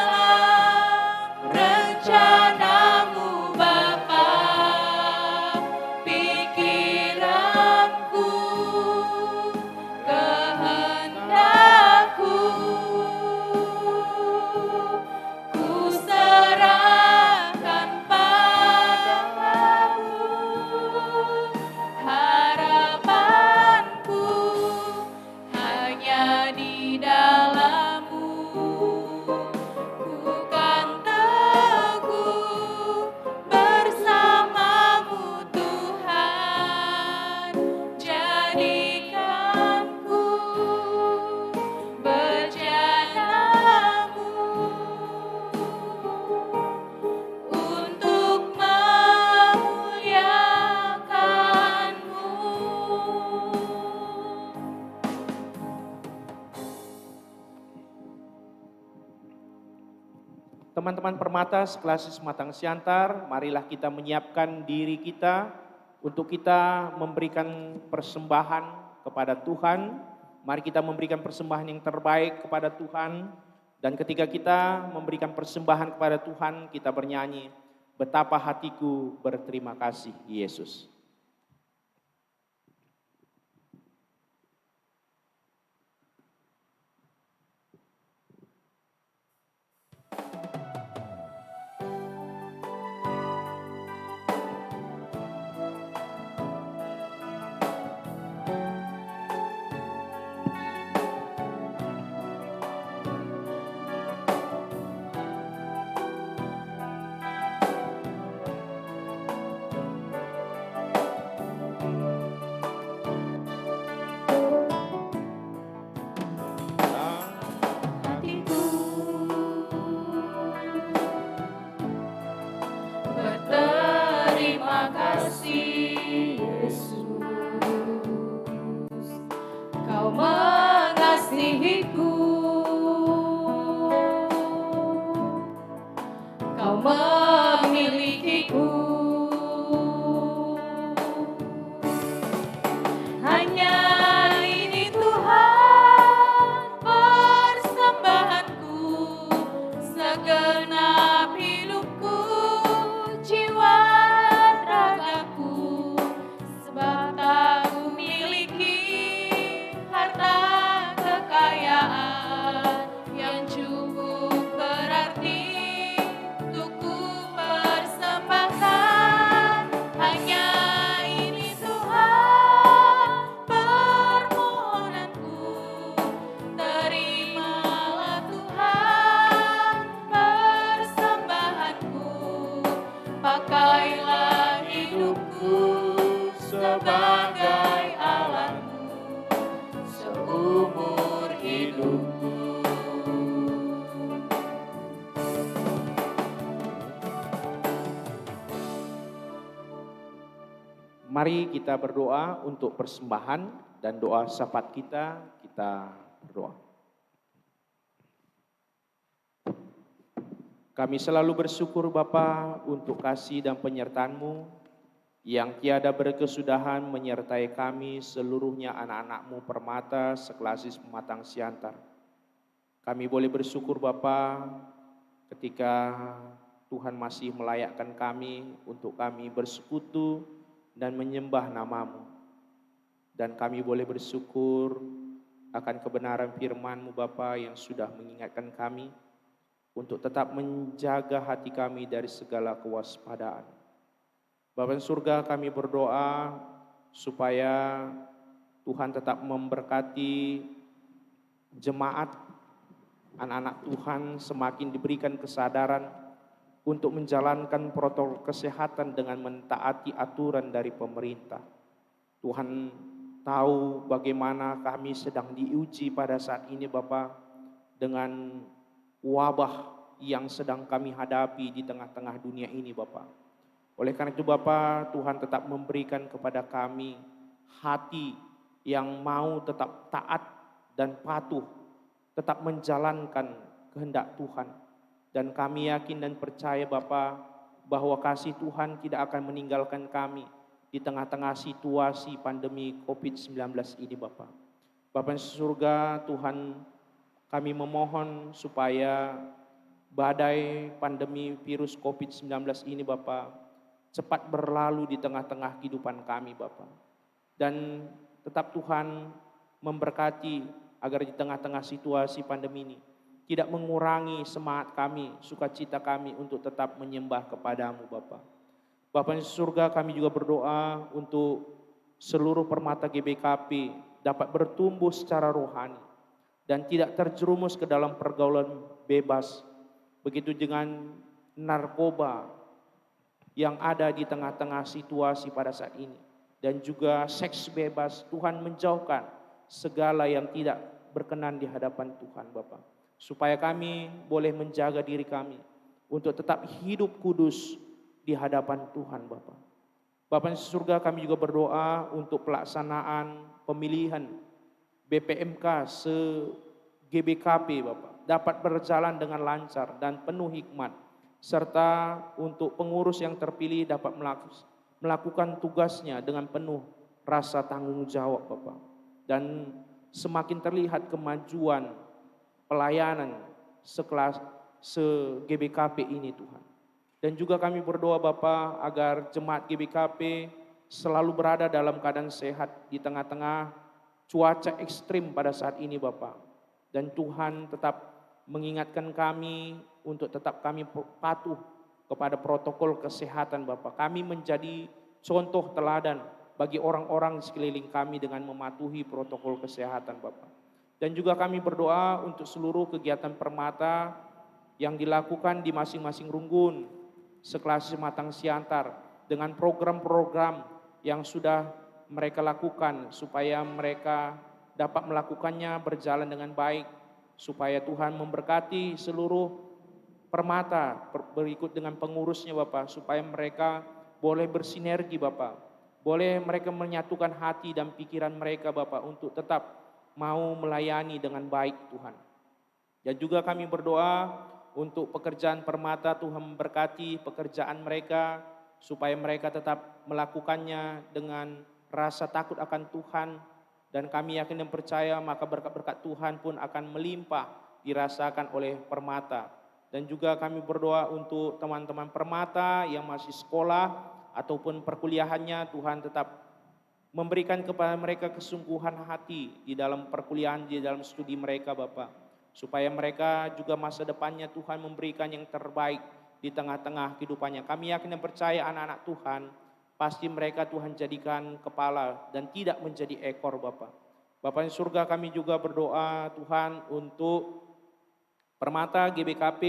rencana-Mu Bapa. Pikiranku, kehendakku, ku serahkan padamu. Harapanku hanya di dalam-Mu, ku kan teguh bersama-Mu Tuhan. Jadikanku bejana-Mu untuk memuliakan-Mu. Teman-teman Permata Seklasis Matang Siantar, marilah kita menyiapkan diri kita untuk kita memberikan persembahan kepada Tuhan. Mari kita memberikan persembahan yang terbaik kepada Tuhan. Dan ketika kita memberikan persembahan kepada Tuhan, kita bernyanyi, betapa hatiku berterima kasih Yesus. Kau mengasihiku, Kau memilikiku. Hanya ini Tuhan persembahanku, segenap hidupku, jiwa ragaku, sebab tak kumiliki harta kekayaan yang cukup berarti untuk ku persembahkan. Hanya ini Tuhan permohonanku, terimalah Tuhan persembahanku, pakailah hidupku sebagai alatmu seumur hidupku. Mari kita berdoa untuk persembahan dan doa syafaat kita berdoa. Kami selalu bersyukur Bapa untuk kasih dan penyertaan-Mu yang tiada berkesudahan menyertai kami seluruhnya anak-anak-Mu Permata seklasis Pematang Siantar. Kami boleh bersyukur Bapa ketika Tuhan masih melayakkan kami untuk kami bersekutu dan menyembah nama-Mu. Dan kami boleh bersyukur akan kebenaran firman-Mu Bapa yang sudah mengingatkan kami untuk tetap menjaga hati kami dari segala kewaspadaan. Bapa di surga, kami berdoa supaya Tuhan tetap memberkati jemaat, anak-anak Tuhan semakin diberikan kesadaran untuk menjalankan protokol kesehatan dengan mentaati aturan dari pemerintah. Tuhan tahu bagaimana kami sedang diuji pada saat ini Bapa, dengan wabah yang sedang kami hadapi di tengah-tengah dunia ini Bapa. Oleh karena itu Bapa, Tuhan tetap memberikan kepada kami hati yang mau tetap taat dan patuh, tetap menjalankan kehendak Tuhan. Dan kami yakin dan percaya Bapa bahwa kasih Tuhan tidak akan meninggalkan kami di tengah-tengah situasi pandemi COVID-19 ini Bapa. Bapa di surga, Tuhan kami memohon supaya badai pandemi virus COVID-19 ini Bapa cepat berlalu di tengah-tengah kehidupan kami Bapa. Dan tetap Tuhan memberkati agar di tengah-tengah situasi pandemi ini tidak mengurangi semangat kami, sukacita kami untuk tetap menyembah kepada-Mu Bapa. Bapa di surga, kami juga berdoa untuk seluruh Permata GBKP dapat bertumbuh secara rohani dan tidak terjerumus ke dalam pergaulan bebas. Begitu dengan narkoba yang ada di tengah-tengah situasi pada saat ini. Dan juga seks bebas, Tuhan menjauhkan segala yang tidak berkenan di hadapan Tuhan Bapa. Supaya kami boleh menjaga diri kami untuk tetap hidup kudus di hadapan Tuhan Bapa. Bapa di surga, kami juga berdoa untuk pelaksanaan pemilihan BPMK se-GBKP Bapa dapat berjalan dengan lancar dan penuh hikmat, serta untuk pengurus yang terpilih dapat melakukan tugasnya dengan penuh rasa tanggung jawab Bapa. Dan semakin terlihat kemajuan pelayanan sekelas se-GBKP ini Tuhan. Dan juga kami berdoa Bapa agar jemaat GBKP selalu berada dalam keadaan sehat di tengah-tengah cuaca ekstrim pada saat ini Bapa. Dan Tuhan tetap mengingatkan kami untuk tetap kami patuh kepada protokol kesehatan Bapa. Kami menjadi contoh teladan bagi orang-orang di sekeliling kami dengan mematuhi protokol kesehatan Bapa. Dan juga kami berdoa untuk seluruh kegiatan Permata yang dilakukan di masing-masing runggun sekelas Pematang Siantar dengan program-program yang sudah mereka lakukan supaya mereka dapat melakukannya berjalan dengan baik, supaya Tuhan memberkati seluruh Permata berikut dengan pengurusnya Bapak, supaya mereka boleh bersinergi Bapak, boleh mereka menyatukan hati dan pikiran mereka Bapak untuk tetap mau melayani dengan baik Tuhan. Dan juga kami berdoa untuk pekerjaan Permata, Tuhan memberkati pekerjaan mereka, supaya mereka tetap melakukannya dengan rasa takut akan Tuhan. Dan kami yakin dan percaya maka berkat-berkat Tuhan pun akan melimpah dirasakan oleh Permata. Dan juga kami berdoa untuk teman-teman Permata yang masih sekolah ataupun perkuliahannya, Tuhan tetap memberikan kepada mereka kesungguhan hati di dalam perkuliahan, di dalam studi mereka Bapak. Supaya mereka juga masa depannya Tuhan memberikan yang terbaik di tengah-tengah kehidupannya. Kami yakin dan percaya anak-anak Tuhan, pasti mereka Tuhan jadikan kepala dan tidak menjadi ekor Bapak. Bapa di surga, kami juga berdoa Tuhan untuk Permata GBKP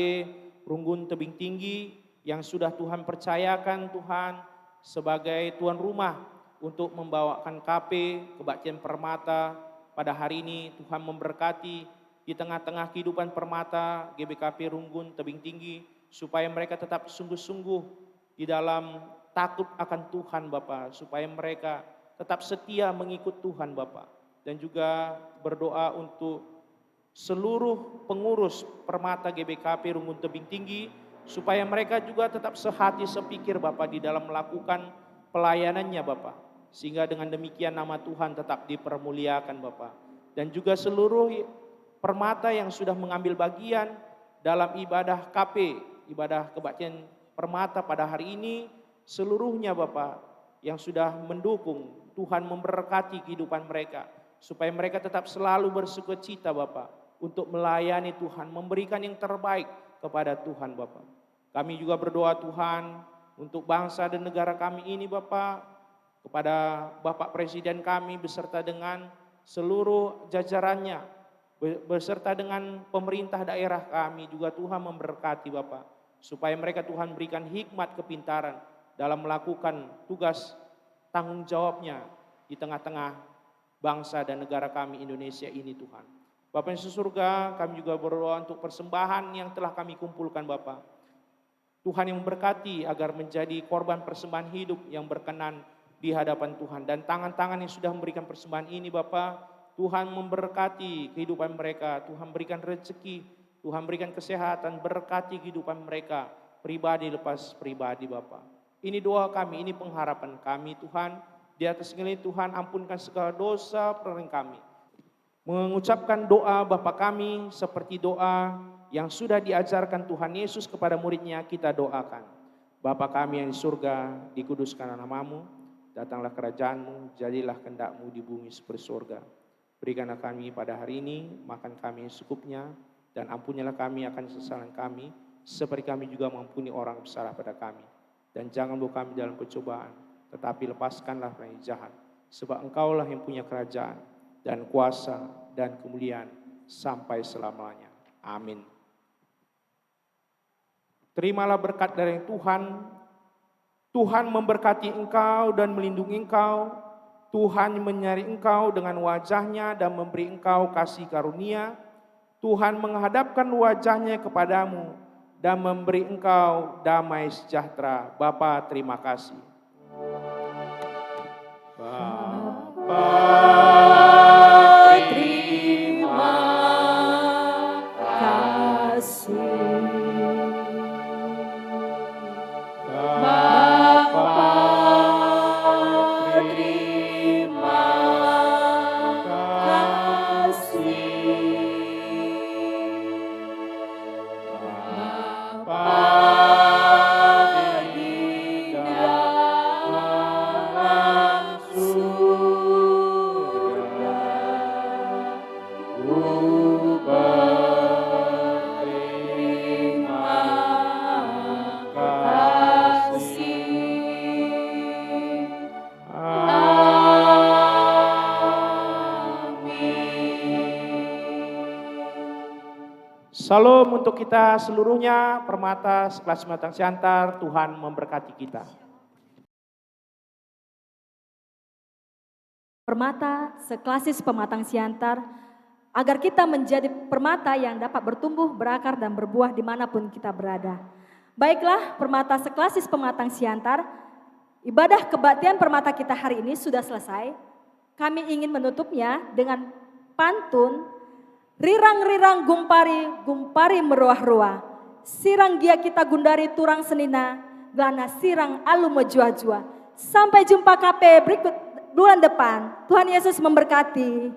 Runggun Tebing Tinggi yang sudah Tuhan percayakan Tuhan sebagai tuan rumah untuk membawakan KP Kebaktian Permata pada hari ini. Tuhan memberkati di tengah-tengah kehidupan Permata GBKP Runggun Tebing Tinggi, supaya mereka tetap sungguh-sungguh di dalam takut akan Tuhan Bapa, supaya mereka tetap setia mengikut Tuhan Bapa. Dan juga berdoa untuk seluruh pengurus Permata GBKP Runggun Tebing Tinggi, supaya mereka juga tetap sehati sepikir Bapak di dalam melakukan pelayanannya Bapak, sehingga dengan demikian nama Tuhan tetap dipermuliakan Bapak. Dan juga seluruh Permata yang sudah mengambil bagian dalam ibadah KP, ibadah kebaktian Permata pada hari ini, seluruhnya Bapak yang sudah mendukung, Tuhan memberkati kehidupan mereka, supaya mereka tetap selalu bersukacita Bapak untuk melayani Tuhan, memberikan yang terbaik kepada Tuhan Bapak. Kami juga berdoa Tuhan untuk bangsa dan negara kami ini Bapak, kepada Bapak Presiden kami beserta dengan seluruh jajarannya, beserta dengan pemerintah daerah kami juga Tuhan memberkati Bapak, supaya mereka Tuhan berikan hikmat kepintaran dalam melakukan tugas tanggung jawabnya di tengah-tengah bangsa dan negara kami Indonesia ini Tuhan. Bapak yang sesurga, kami juga berdoa untuk persembahan yang telah kami kumpulkan Bapak. Tuhan yang memberkati agar menjadi korban persembahan hidup yang berkenan di hadapan Tuhan. Dan tangan-tangan yang sudah memberikan persembahan ini Bapak, Tuhan memberkati kehidupan mereka, Tuhan berikan rezeki, Tuhan berikan kesehatan, berkati kehidupan mereka, pribadi lepas pribadi Bapak. Ini doa kami, ini pengharapan kami Tuhan. Di atas segala Tuhan ampunkan segala dosa perbuatan kami. Mengucapkan doa Bapa kami seperti doa yang sudah diajarkan Tuhan Yesus kepada muridnya, kita doakan. Bapa kami yang di surga, dikuduskan namamu, datanglah kerajaanmu, jadilah kehendak-mu di bumi seperti surga. Berikanlah kami pada hari ini makan kami secukupnya, dan ampunilah kami akan kesalahan kami, seperti kami juga mengampuni orang bersalah pada kami. Dan jangan bawa kami dalam pencobaan, tetapi lepaskanlah dari jahat, sebab Engkaulah yang punya kerajaan dan kuasa dan kemuliaan sampai selamanya. Amin. Terimalah berkat dari Tuhan. Tuhan memberkati engkau dan melindungi engkau. Tuhan menyari engkau dengan wajahnya dan memberi engkau kasih karunia. Tuhan menghadapkan wajahnya kepadamu dan memberi engkau damai sejahtera. Bapa, terima kasih. Salam untuk kita seluruhnya, Permata sekelas Pematang Siantar, Tuhan memberkati kita. Permata seklasis Pematang Siantar, agar kita menjadi permata yang dapat bertumbuh, berakar, dan berbuah dimanapun kita berada. Baiklah, Permata seklasis Pematang Siantar, ibadah kebaktian Permata kita hari ini sudah selesai. Kami ingin menutupnya dengan pantun rirang-rirang gumpari meruah-ruah. Sirang gia kita gundari turang senina, gelana sirang alu mejua-jua. Sampai jumpa KP berikut bulan depan. Tuhan Yesus memberkati.